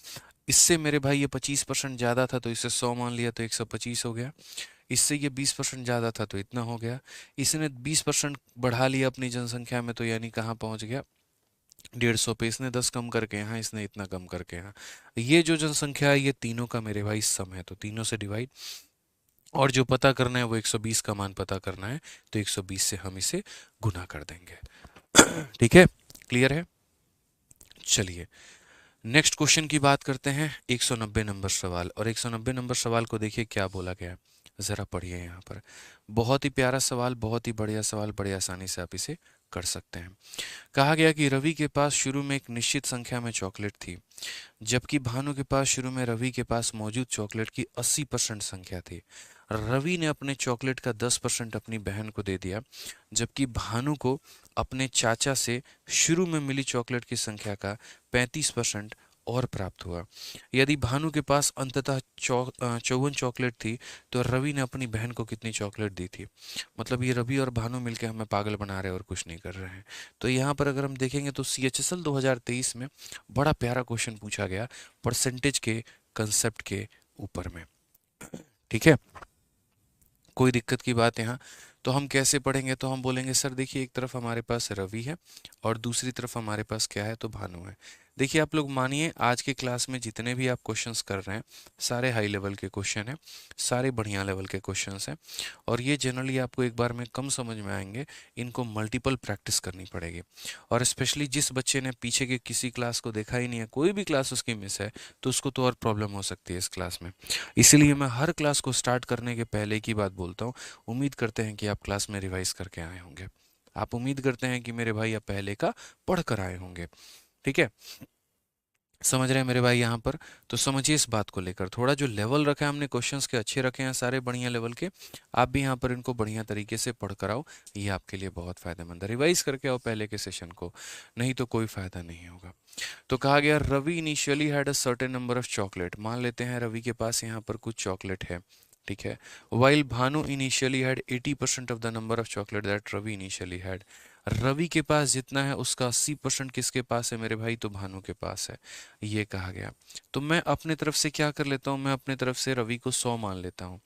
[SPEAKER 1] इससे मेरे भाई ये 25% ज़्यादा था तो इससे 100 मान लिया तो 125 हो गया, इससे ये 20% ज़्यादा था तो इतना हो गया, इसने 20% बढ़ा लिया अपनी जनसंख्या में तो यानी कहाँ पहुँच गया 150 पे, इसने 10 कम करके यहाँ, इसने इतना कम करके यहाँ। ये जो जनसंख्या है ये तीनों का मेरे भाई सम है, तो तीनों से डिवाइड, और जो पता करना है वो 120 का मान पता करना है, तो 120 से हम इसे गुना कर देंगे, ठीक है, क्लियर है। चलिए नेक्स्ट क्वेश्चन की बात करते हैं, 190 नंबर सवाल। और 190 नंबर सवाल को देखिए क्या बोला गया है, ज़रा पढ़िए यहाँ पर। बहुत ही प्यारा सवाल, बहुत ही बढ़िया सवाल, बड़ी आसानी से आप इसे कर सकते हैं। कहा गया कि रवि के पास शुरू में एक निश्चित संख्या में चॉकलेट थी, जबकि भानु के पास शुरू में रवि के पास मौजूद चॉकलेट की 80% संख्या थी। रवि ने अपने चॉकलेट का 10% अपनी बहन को दे दिया, जबकि भानु को अपने चाचा से शुरू में मिली चॉकलेट की संख्या का 35% और प्राप्त हुआ। यदि भानु के पास अंततः 54 चॉकलेट थी तो रवि ने अपनी बहन को कितनी चॉकलेट दी थी? मतलब ये रवि और भानु मिलकर हमें पागल बना रहे हैं और कुछ नहीं कर रहे हैं। तो यहाँ पर अगर हम देखेंगे तो CHSL 2023 में बड़ा प्यारा क्वेश्चन पूछा गया परसेंटेज के कंसेप्ट के ऊपर में, ठीक है। कोई दिक्कत की बात यहाँ, तो हम कैसे पढ़ेंगे? तो हम बोलेंगे सर देखिए एक तरफ हमारे पास रवि है और दूसरी तरफ हमारे पास क्या है? तो भानु है। देखिए आप लोग मानिए आज के क्लास में जितने भी आप क्वेश्चंस कर रहे हैं सारे हाई लेवल के क्वेश्चन हैं, सारे बढ़िया लेवल के क्वेश्चंस हैं और ये जनरली आपको एक बार में कम समझ में आएंगे, इनको मल्टीपल प्रैक्टिस करनी पड़ेगी। और स्पेशली जिस बच्चे ने पीछे के किसी क्लास को देखा ही नहीं है, कोई भी क्लास उसकी मिस है, तो उसको तो और प्रॉब्लम हो सकती है इस क्लास में। इसीलिए मैं हर क्लास को स्टार्ट करने के पहले की बात बोलता हूँ, उम्मीद करते हैं कि आप क्लास में रिवाइज करके आए होंगे, आप उम्मीद करते हैं कि मेरे भाई आप पहले का पढ़ कर आए होंगे, ठीक है। समझ रहे हैं मेरे भाई यहाँ पर? तो समझिए इस बात को लेकर, थोड़ा जो लेवल रखा है हमने क्वेश्चंस के अच्छे रखे हैं, सारे बढ़िया लेवल के, आप भी यहाँ पर इनको बढ़िया तरीके से पढ़ कर आओ, ये आपके लिए बहुत फायदेमंद है। रिवाइज करके आओ पहले के सेशन को, नहीं तो कोई फायदा नहीं होगा। तो कहा गया Ravi initially had a certain number of chocolate, मान लेते हैं रवि के पास यहाँ पर कुछ चॉकलेट है, ठीक है। While Bhanu initially had 80% of the number of chocolate that Ravi initially had, Ravi के पास जितना है उसका 80% किसके पास है मेरे भाई? तो भानु के पास है, ये कहा गया। तो मैं अपने तरफ से क्या कर लेता हूँ, मैं अपने तरफ से रवि को 100 मान लेता हूँ,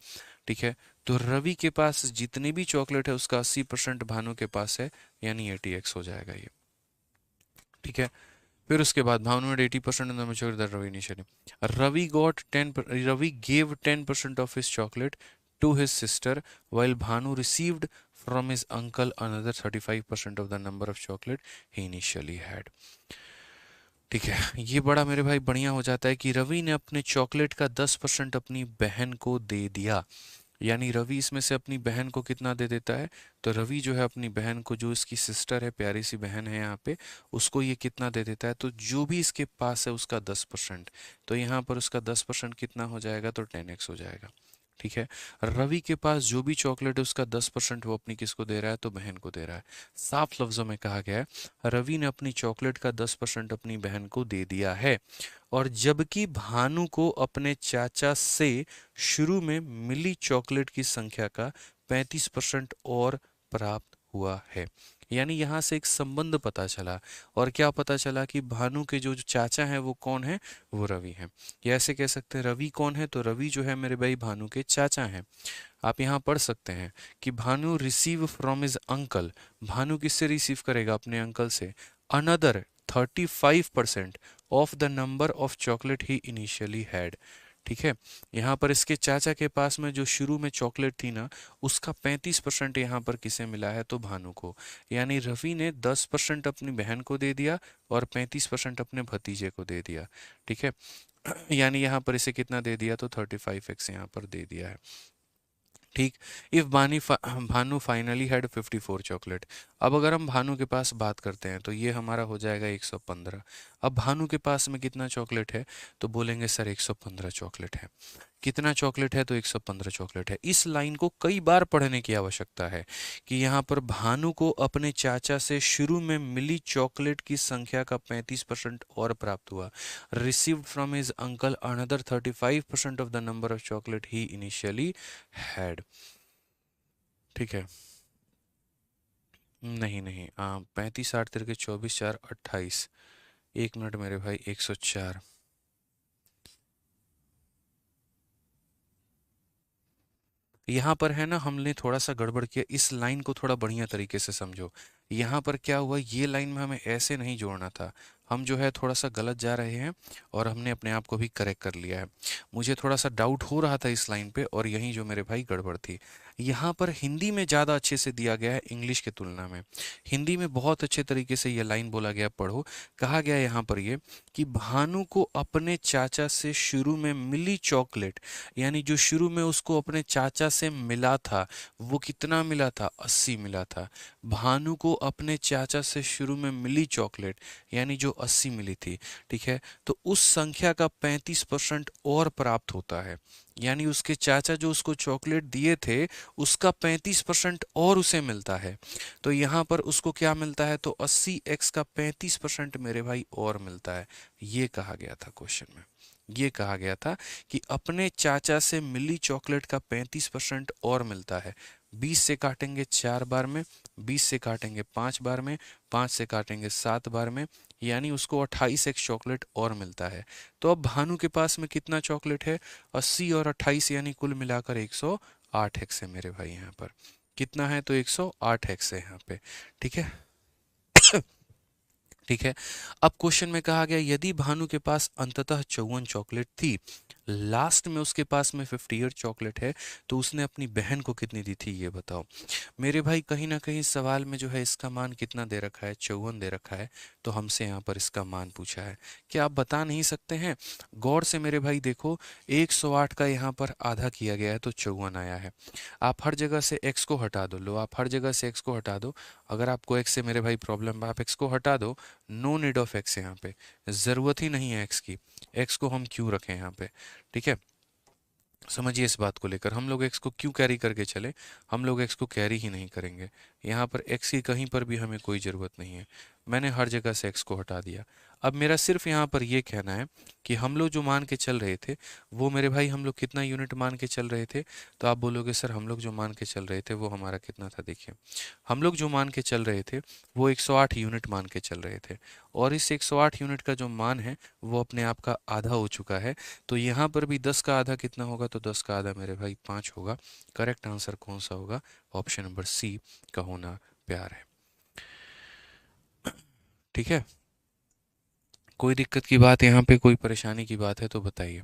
[SPEAKER 1] ठीक है। तो रवि के पास जितनी भी चॉकलेट है उसका 80% भानु के पास है, यानी 80x हो जाएगा ये, ठीक है। फिर उसके बाद Bhanu had 80% of the mature that Ravi initially. Ravi gave 10% of his chocolate to his sister while Bhanu received from his uncle another 35% of the number of chocolate he initially had. ठीक है, ये बड़ा मेरे भाई बढ़िया हो जाता है कि रवि ने अपने चॉकलेट का 10% अपनी बहन को दे दिया। यानी रवि इसमें से अपनी बहन को कितना दे देता है, तो रवि जो है अपनी बहन को, जो इसकी सिस्टर है, प्यारी सी बहन है यहाँ पे, उसको ये कितना दे देता है, तो जो भी इसके पास है उसका 10%। तो यहाँ पर उसका 10% कितना हो जाएगा, तो 10x हो जाएगा। ठीक है, रवि के पास जो भी चॉकलेट है उसका 10% वो अपनी किसको दे रहा है, तो बहन को दे रहा है। साफ लफ्जों में कहा गया है रवि ने अपनी चॉकलेट का 10% अपनी बहन को दे दिया है। और जबकि भानु को अपने चाचा से शुरू में मिली चॉकलेट की संख्या का 35% और प्राप्त हुआ है। यानी यहां से एक संबंध पता चला। और क्या पता चला कि भानु के जो चाचा हैं वो कौन है, वो रवि हैं। या ऐसे कह सकते हैं रवि कौन है, तो रवि जो है मेरे भाई भानु के चाचा हैं। आप यहाँ पढ़ सकते हैं कि Bhanu receive from his uncle, Bhanu किससे रिसीव करेगा, अपने अंकल से, another 35% of the number of chocolate he initially had. ठीक है, यहाँ पर इसके चाचा के पास में जो शुरू में चॉकलेट थी ना, उसका 35% यहाँ पर किसे मिला है, तो भानु को। यानी रवि ने 10% अपनी बहन को दे दिया और 35% अपने भतीजे को दे दिया। ठीक है, यानी यहाँ पर इसे कितना दे दिया, तो 35x यहाँ पर दे दिया है। ठीक, if Bhanu finally had 54 chocolate. अब अगर हम भानु के पास बात करते हैं तो ये हमारा हो जाएगा 115। अब भानु के पास में कितना चॉकलेट है, तो बोलेंगे सर 115 चॉकलेट है। कितना चॉकलेट है, तो 115 चॉकलेट है। इस लाइन को कई बार पढ़ने की आवश्यकता है कि यहाँ पर भानु को अपने चाचा से शुरू में मिली चॉकलेट की संख्या का 35% और प्राप्त हुआ। Received from his uncle another 35% of the number of chocolate he initially had. ठीक है, नहीं नहीं, 35 8 तिरके 24 4 28। एक मिनट मेरे भाई, 104। यहाँ पर है ना, हमने थोड़ा सा गड़बड़ किया। इस लाइन को थोड़ा बढ़िया तरीके से समझो। यहाँ पर क्या हुआ, ये लाइन में हमें ऐसे नहीं जोड़ना था। हम जो है थोड़ा सा गलत जा रहे हैं और हमने अपने आप को भी करेक्ट कर लिया है। मुझे थोड़ा सा डाउट हो रहा था इस लाइन पे, और यहीं जो मेरे भाई गड़बड़ थी। यहाँ पर हिंदी में ज़्यादा अच्छे से दिया गया है इंग्लिश के तुलना में। हिंदी में बहुत अच्छे तरीके से ये लाइन बोला गया, पढ़ो। कहा गया यहाँ पर ये कि भानु को अपने चाचा से शुरू में मिली चॉकलेट, यानी जो शुरू में उसको अपने चाचा से मिला था, वो कितना मिला था, 80 मिला था। भानु को अपने चाचा से शुरू में मिली चॉकलेट, यानी जो 80 मिली थी, ठीक है, तो उस संख्या का 35% और प्राप्त होता है। यानी उसके चाचा जो उसको चॉकलेट दिए थे, उसका 35% और उसे मिलता है। तो यहाँ पर उसको क्या मिलता है, तो 80x का 35% मेरे भाई और मिलता है। ये कहा गया था क्वेश्चन में। ये कहा गया था कि अपने चाचा से मिली चॉकलेट का 35% और मिलता है। 20 से काटेंगे 4 बार में, 20 से काटेंगे 5 बार में, 5 से काटेंगे 7 बार में, यानी उसको 28x चॉकलेट और मिलता है। तो अब भानु के पास में कितना चॉकलेट है, 80 और 28, यानी कुल मिलाकर 108x है मेरे भाई। यहाँ पर कितना है, तो 108x है यहाँ पे। ठीक है। ठीक है, अब क्वेश्चन में कहा गया यदि भानु के पास अंततः 54 चॉकलेट थी, लास्ट में उसके पास में 58 चॉकलेट है, तो उसने अपनी बहन को कितनी दी थी, ये बताओ मेरे भाई। कहीं ना कहीं सवाल में जो है इसका मान कितना दे रखा है, 54 दे रखा है। तो हमसे यहाँ पर इसका मान पूछा है, क्या आप बता नहीं सकते हैं? गौर से मेरे भाई देखो, 108 का यहाँ पर आधा किया गया है तो 54 आया है। आप हर जगह से x को हटा दो, लो आप हर जगह से x को हटा दो। अगर आपको x से मेरे भाई प्रॉब्लम है, आप x को हटा दो। नो नीड ऑफ x यहाँ पे, ज़रूरत ही नहीं है x की। x को हम क्यों रखें यहाँ पे? ठीक है, समझिए इस बात को लेकर। हम लोग x को क्यों कैरी करके चले, हम लोग x को कैरी ही नहीं करेंगे। यहाँ पर x की कहीं पर भी हमें कोई ज़रूरत नहीं है। मैंने हर जगह से x को हटा दिया। अब मेरा सिर्फ यहाँ पर ये कहना है कि हम लोग जो मान के चल रहे थे, वो मेरे भाई हम लोग कितना यूनिट मान के चल रहे थे, तो आप बोलोगे सर हम लोग जो मान के चल रहे थे वो हमारा कितना था। देखिए, हम लोग जो मान के चल रहे थे वो 108 यूनिट मान के चल रहे थे, और इस 108 यूनिट का जो मान है वो अपने आप का आधा हो चुका है। तो यहाँ पर भी 10 का आधा कितना होगा, तो 10 का आधा मेरे भाई 5 होगा। करेक्ट आंसर कौन सा होगा, ऑप्शन नंबर सी का होना प्यार है। ठीक है, कोई दिक्कत की बात यहाँ पे, कोई परेशानी की बात है तो बताइए।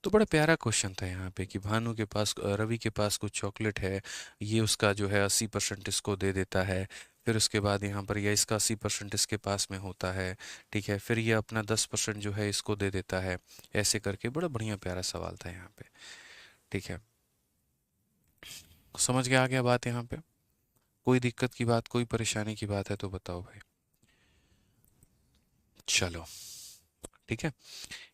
[SPEAKER 1] तो बड़ा प्यारा क्वेश्चन था यहाँ पे कि भानु के पास रवि के पास कुछ चॉकलेट है, ये उसका जो है 80% इसको दे देता है, फिर उसके बाद यहाँ पर यह इसका 80% इसके पास में होता है, ठीक है, फिर ये अपना 10% जो है इसको दे देता है, ऐसे करके बड़ा बढ़िया प्यारा सवाल था यहाँ पे। ठीक है, समझ के आ गया बात यहाँ पे? कोई दिक्कत की बात, कोई परेशानी की बात है तो बताओ भाई। चलो ठीक है।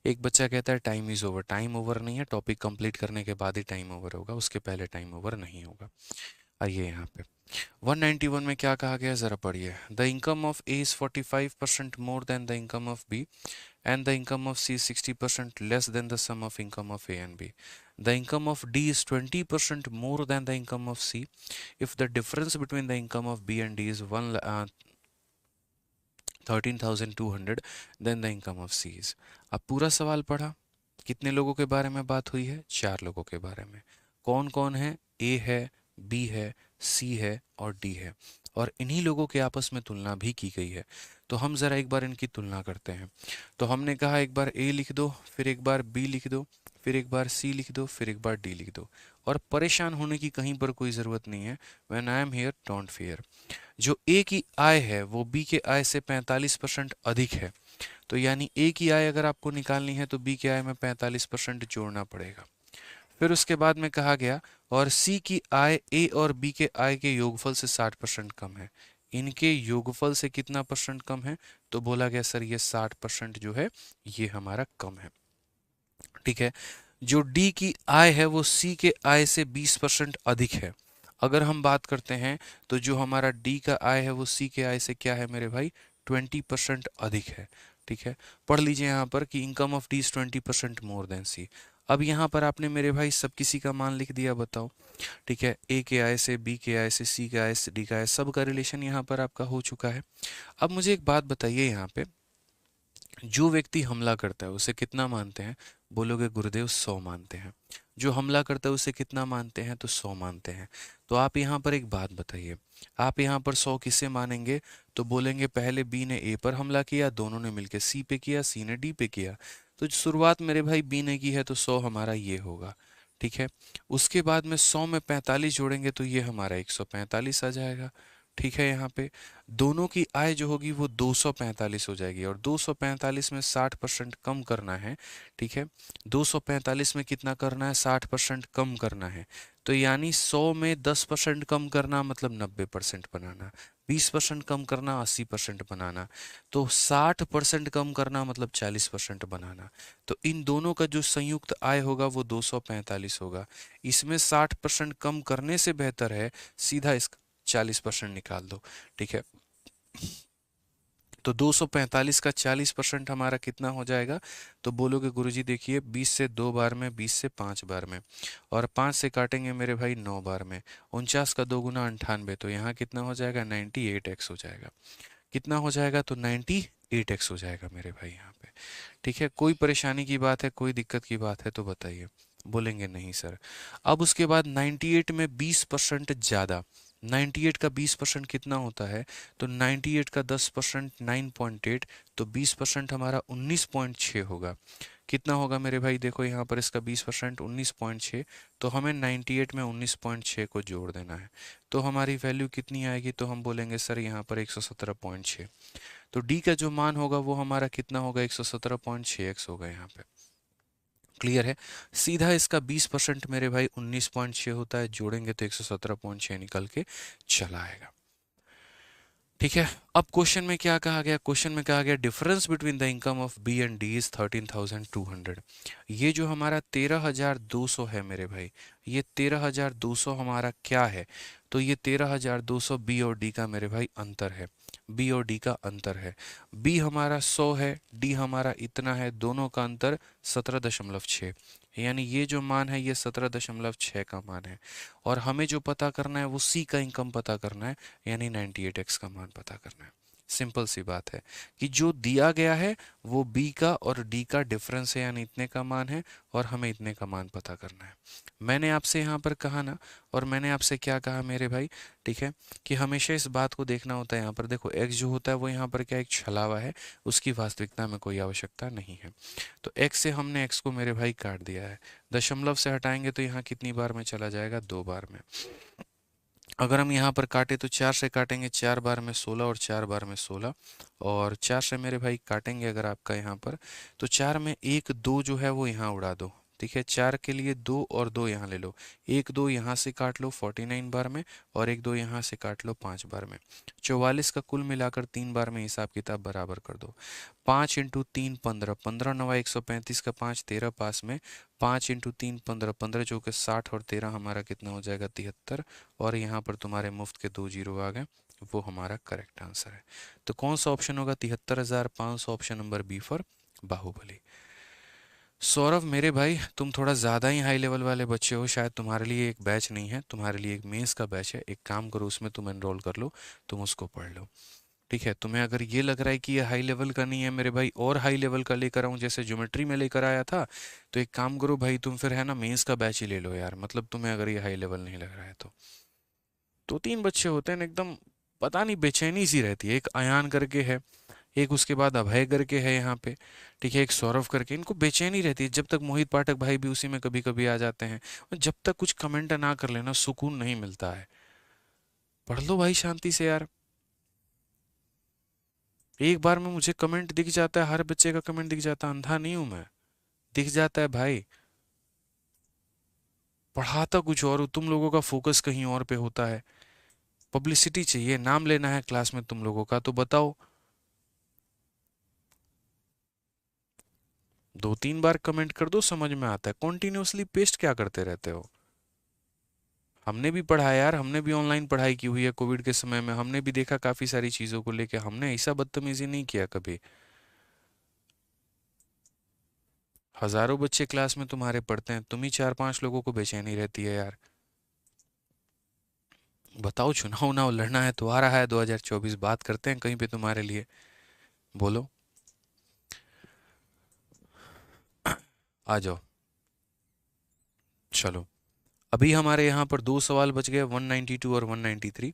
[SPEAKER 1] एक बच्चा कहता है time is over. Time over नहीं है, टॉपिक कंप्लीट करने के बाद ही टाइम ओवर होगा, उसके पहले टाइम ओवर नहीं होगा। आइए यहाँ पे 191 में क्या कहा गया जरा पढ़िए। The income of A is 45% more than the income of B and the income of C is 60% less than the sum of income of A and B. The income of D is 20% more than the income of C. If the difference between the income of B and D is 13,200, then the income of C is. अब पूरा सवाल पढ़ा, कितने लोगों के बारे में बात हुई है? 4 लोगों के बारे में। कौन कौन है? A है, B है, C है और D है, और इन्हीं लोगों के आपस में तुलना भी की गई है। तो हम ज़रा एक बार इनकी तुलना करते हैं। तो हमने कहा एक बार A लिख दो, फिर एक बार B लिख दो, फिर एक बार C लिख दो, फिर एक बार D लिख दो, और परेशान होने की कहीं पर कोई ज़रूरत नहीं है। When I am here, don't fear. जो A की आय है वो B के आय से 45% अधिक है, तो यानी A की आय अगर आपको निकालनी है तो B के आय में 45% जोड़ना पड़ेगा। फिर उसके बाद में कहा गया और C की आय A और B के आय के योगफल से 60% कम है। इनके योगफल से कितना परसेंट कम है? तो बोला गया सर ये 60% जो है ये हमारा कम है। ठीक है, जो D की आय है वो C के आय से 20% अधिक है। अगर हम बात करते हैं तो जो हमारा D का आय है वो C के आय से क्या है मेरे भाई? 20% अधिक है। ठीक है, पढ़ लीजिए यहाँ पर कि income of D is 20% more then C। अब यहाँ पर आपने मेरे भाई सब किसी का मान लिख दिया, बताओ। ठीक है, A के आय से, B के आय से, C के आय से, D का आय, सब का रिलेशन यहाँ पर आपका हो चुका है। अब मुझे एक बात बताइए, यहाँ पे जो व्यक्ति हमला करता है उसे कितना मानते हैं? बोलोगे गुरुदेव 100 मानते हैं। जो हमला करता है उसे कितना मानते हैं? तो 100 मानते हैं। तो आप यहाँ पर एक बात बताइए, आप यहाँ पर 100 किसे मानेंगे? तो बोलेंगे पहले बी ने ए पर हमला किया, दोनों ने मिलकर सी पे किया, सी ने डी पे किया। तो शुरुआत मेरे भाई बी ने की है तो 100 हमारा ये होगा। ठीक है, उसके बाद में 100 में 45 जोड़ेंगे तो ये हमारा 145 आ जाएगा। ठीक है, यहाँ पे दोनों की आय जो होगी वो 245 हो जाएगी, और 245 में 60% कम करना है। ठीक है, 245 में कितना करना है? 60% कम करना है। तो यानी 100 में 10% कम करना मतलब 90% बनाना, 20% कम करना 80% बनाना, तो 60% कम करना मतलब 40% बनाना। तो इन दोनों का जो संयुक्त आय होगा वो 245 होगा। इसमें 60% कम करने से बेहतर है सीधा इसका 40% निकाल दो। ठीक है, तो 245 का 40% हमारा कितना हो जाएगा? तो बोलोगे गुरुजी देखिए 20 से 2 बार में, 20 से 5 बार में, और 5 से काटेंगे मेरे भाई 9 बार में। 49 का 2 गुना 98, तो यहाँ कितना हो जाएगा? 98x हो जाएगा। कितना हो जाएगा? तो 98x हो जाएगा मेरे भाई यहाँ पे। ठीक है, कोई परेशानी की बात है, कोई दिक्कत की बात है तो बताइए। बोलेंगे नहीं सर। अब उसके बाद 98 में 20% ज़्यादा, 98 का 20% कितना होता है? तो 98 का 10% 9.8, तो 20% हमारा 19.6 होगा। कितना होगा मेरे भाई? देखो यहाँ पर इसका 20% 19.6, तो हमें 98 में 19.6 को जोड़ देना है। तो हमारी वैल्यू कितनी आएगी? तो हम बोलेंगे सर यहाँ पर 117.6। तो डी का जो मान होगा वो हमारा कितना होगा? 117.6x होगा यहाँ पे। क्लियर है? सीधा इसका 20% मेरे भाई 19.6 होता है, जोड़ेंगे तो 117.6 निकल के चला आएगा। ठीक है, अब क्वेश्चन में क्या कहा गया? क्वेश्चन में कहा गया difference between the income of B and D is 13,200। ये जो हमारा 13,200 है मेरे भाई, ये 13,200 हमारा क्या है? तो ये 13,200 बी और डी का मेरे भाई अंतर है। बी और डी का अंतर है। बी हमारा 100 है, डी हमारा इतना है, दोनों का अंतर 17.6, यानी ये जो मान है ये 17.6 का मान है। और हमें जो पता करना है वो सी का इनकम पता करना है, यानी 98x का मान पता करना है। सिंपल सी बात है कि जो दिया गया है वो b का और d का डिफरेंस है, यानी इतने का मान है, और हमें इतने का मान पता करना है। मैंने आपसे यहाँ पर कहा ना, और मैंने आपसे क्या कहा मेरे भाई, ठीक है, कि हमेशा इस बात को देखना होता है। यहाँ पर देखो x जो होता है वो यहाँ पर क्या एक छलावा है, उसकी वास्तविकता में कोई आवश्यकता नहीं है। तो x से हमने x को मेरे भाई काट दिया है, दशमलव से हटाएंगे तो यहाँ कितनी बार में चला जाएगा, 2 बार में। अगर हम यहाँ पर काटे तो 4 से काटेंगे, 4 बार में 16 और 4 बार में 16, और 4 से मेरे भाई काटेंगे अगर आपका यहाँ पर, तो 4 में 1 2 जो है वो यहाँ उड़ा दो, ठीक है। 4 के लिए 2 और 2 यहाँ ले लो, 1 2 यहाँ से काट लो 49 बार में, और 1 2 यहाँ से काट लो 5 बार में। 44 का कुल मिलाकर 3 बार में हिसाब किताब बराबर कर दो। 5 इंटू 3 15, 15 नवा 135 का 5 13 पास में, 5 इंटू 3 15, 15 जो कि 60, और 13 हमारा कितना हो जाएगा 73, और यहाँ पर तुम्हारे मुफ्त के 2 जीरो आ गए, वो हमारा करेक्ट आंसर है। तो कौन सा ऑप्शन होगा, 73,500, option number B for Baahubali. Saurabh मेरे भाई तुम थोड़ा ज़्यादा ही हाई लेवल वाले बच्चे हो, शायद तुम्हारे लिए एक बैच नहीं है, तुम्हारे लिए एक मेंस का बैच है। एक काम करो, उसमें तुम एनरोल कर लो, तुम उसको पढ़ लो, ठीक है। तुम्हें अगर ये लग रहा है कि ये हाई लेवल का नहीं है मेरे भाई, और हाई लेवल का लेकर आऊं जैसे ज्योमेट्री में लेकर आया था, तो एक काम करो भाई, तुम फिर है ना मेंस का बैच ही ले लो यार, मतलब तुम्हें अगर ये हाई लेवल नहीं लग रहा है तो। 2 3 बच्चे होते हैं ना एकदम, पता नहीं बेचैनी सी रहती है। एक अयान करके है, एक उसके बाद अभय करके है यहाँ पे, ठीक है, एक सौरभ करके, इनको बेचैनी रहती है जब तक मोहित पाठक भाई भी उसी में कभी कभी आ जाते हैं, और जब तक कुछ कमेंट ना कर लेना सुकून नहीं मिलता है। पढ़ लो भाई शांति से यार, एक बार में मुझे कमेंट दिख जाता है, हर बच्चे का कमेंट दिख जाता है, अंधा नहीं हूं मैं, दिख जाता है भाई। पढ़ाता कुछ और हूं, तुम लोगों का फोकस कहीं और पे होता है। पब्लिसिटी चाहिए, नाम लेना है क्लास में तुम लोगों का, तो बताओ। 2 3 बार कमेंट कर दो, समझ में आता है, कॉन्टिन्यूसली पेस्ट क्या करते रहते हो। हमने भी पढ़ा है यार, हमने भी ऑनलाइन पढ़ाई की हुई है कोविड के समय में, हमने भी देखा काफी सारी चीजों को लेके, हमने ऐसा बदतमीजी नहीं किया कभी। हजारों बच्चे क्लास में तुम्हारे पढ़ते हैं, तुम ही 4 5 लोगों को बेचैनी रहती है यार। बताओ, चुनाव उनाव लड़ना है तो आ रहा है 2024, बात करते हैं कहीं पे तुम्हारे लिए, बोलो, आ जाओ। चलो, अभी हमारे यहाँ पर 2 सवाल बच गए, 192 और 193।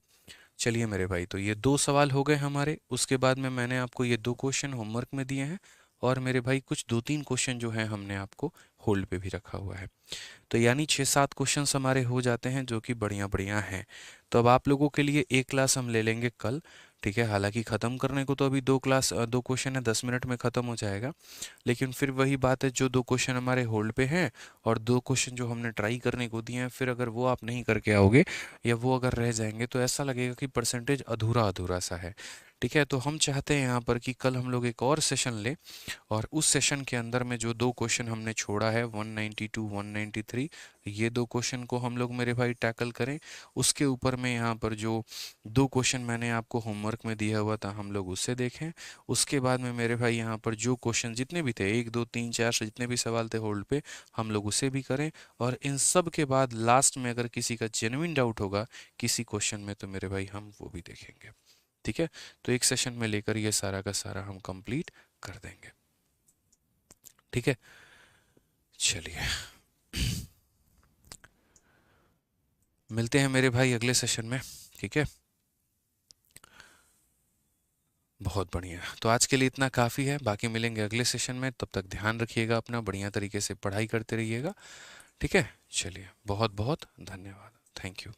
[SPEAKER 1] चलिए मेरे भाई, तो ये 2 सवाल हो गए हमारे, उसके बाद में मैंने आपको ये 2 क्वेश्चन होमवर्क में दिए हैं, और मेरे भाई कुछ 2 3 क्वेश्चन जो हैं हमने आपको होल्ड पे भी रखा हुआ है। तो यानी 6 7 क्वेश्चन हमारे हो जाते हैं, जो कि बढ़िया बढ़िया हैं। तो अब आप लोगों के लिए एक क्लास हम ले लेंगे कल, ठीक है। हालांकि ख़त्म करने को तो अभी 2 क्वेश्चन है, 10 मिनट में ख़त्म हो जाएगा, लेकिन फिर वही बात है, जो 2 क्वेश्चन हमारे होल्ड पे हैं और 2 क्वेश्चन जो हमने ट्राई करने को दिए हैं, फिर अगर वो आप नहीं करके आओगे या वो अगर रह जाएंगे तो ऐसा लगेगा कि परसेंटेज अधूरा अधूरा सा है, ठीक है। तो हम चाहते हैं यहाँ पर कि कल हम लोग एक और सेशन लें, और उस सेशन के अंदर में जो 2 क्वेश्चन हमने छोड़ा है 192 193, ये 2 क्वेश्चन को हम लोग मेरे भाई टैकल करें। उसके ऊपर में यहाँ पर जो 2 क्वेश्चन मैंने आपको होमवर्क में दिया हुआ था हम लोग उससे देखें। उसके बाद में मेरे भाई यहाँ पर जो क्वेश्चन जितने भी थे, 1 2 3 4 से जितने भी सवाल थे होल्ड पे, हम लोग उसे भी करें। और इन सब के बाद लास्ट में अगर किसी का जेन्युइन डाउट होगा किसी क्वेश्चन में, तो मेरे भाई हम वो भी देखेंगे, ठीक है। तो एक सेशन में लेकर ये सारा का सारा हम कंप्लीट कर देंगे, ठीक है। चलिए, मिलते हैं मेरे भाई अगले सेशन में, ठीक है। बहुत बढ़िया, तो आज के लिए इतना काफ़ी है, बाकी मिलेंगे अगले सेशन में, तब तक ध्यान रखिएगा अपना, बढ़िया तरीके से पढ़ाई करते रहिएगा, ठीक है। चलिए, बहुत बहुत धन्यवाद, थैंक यू।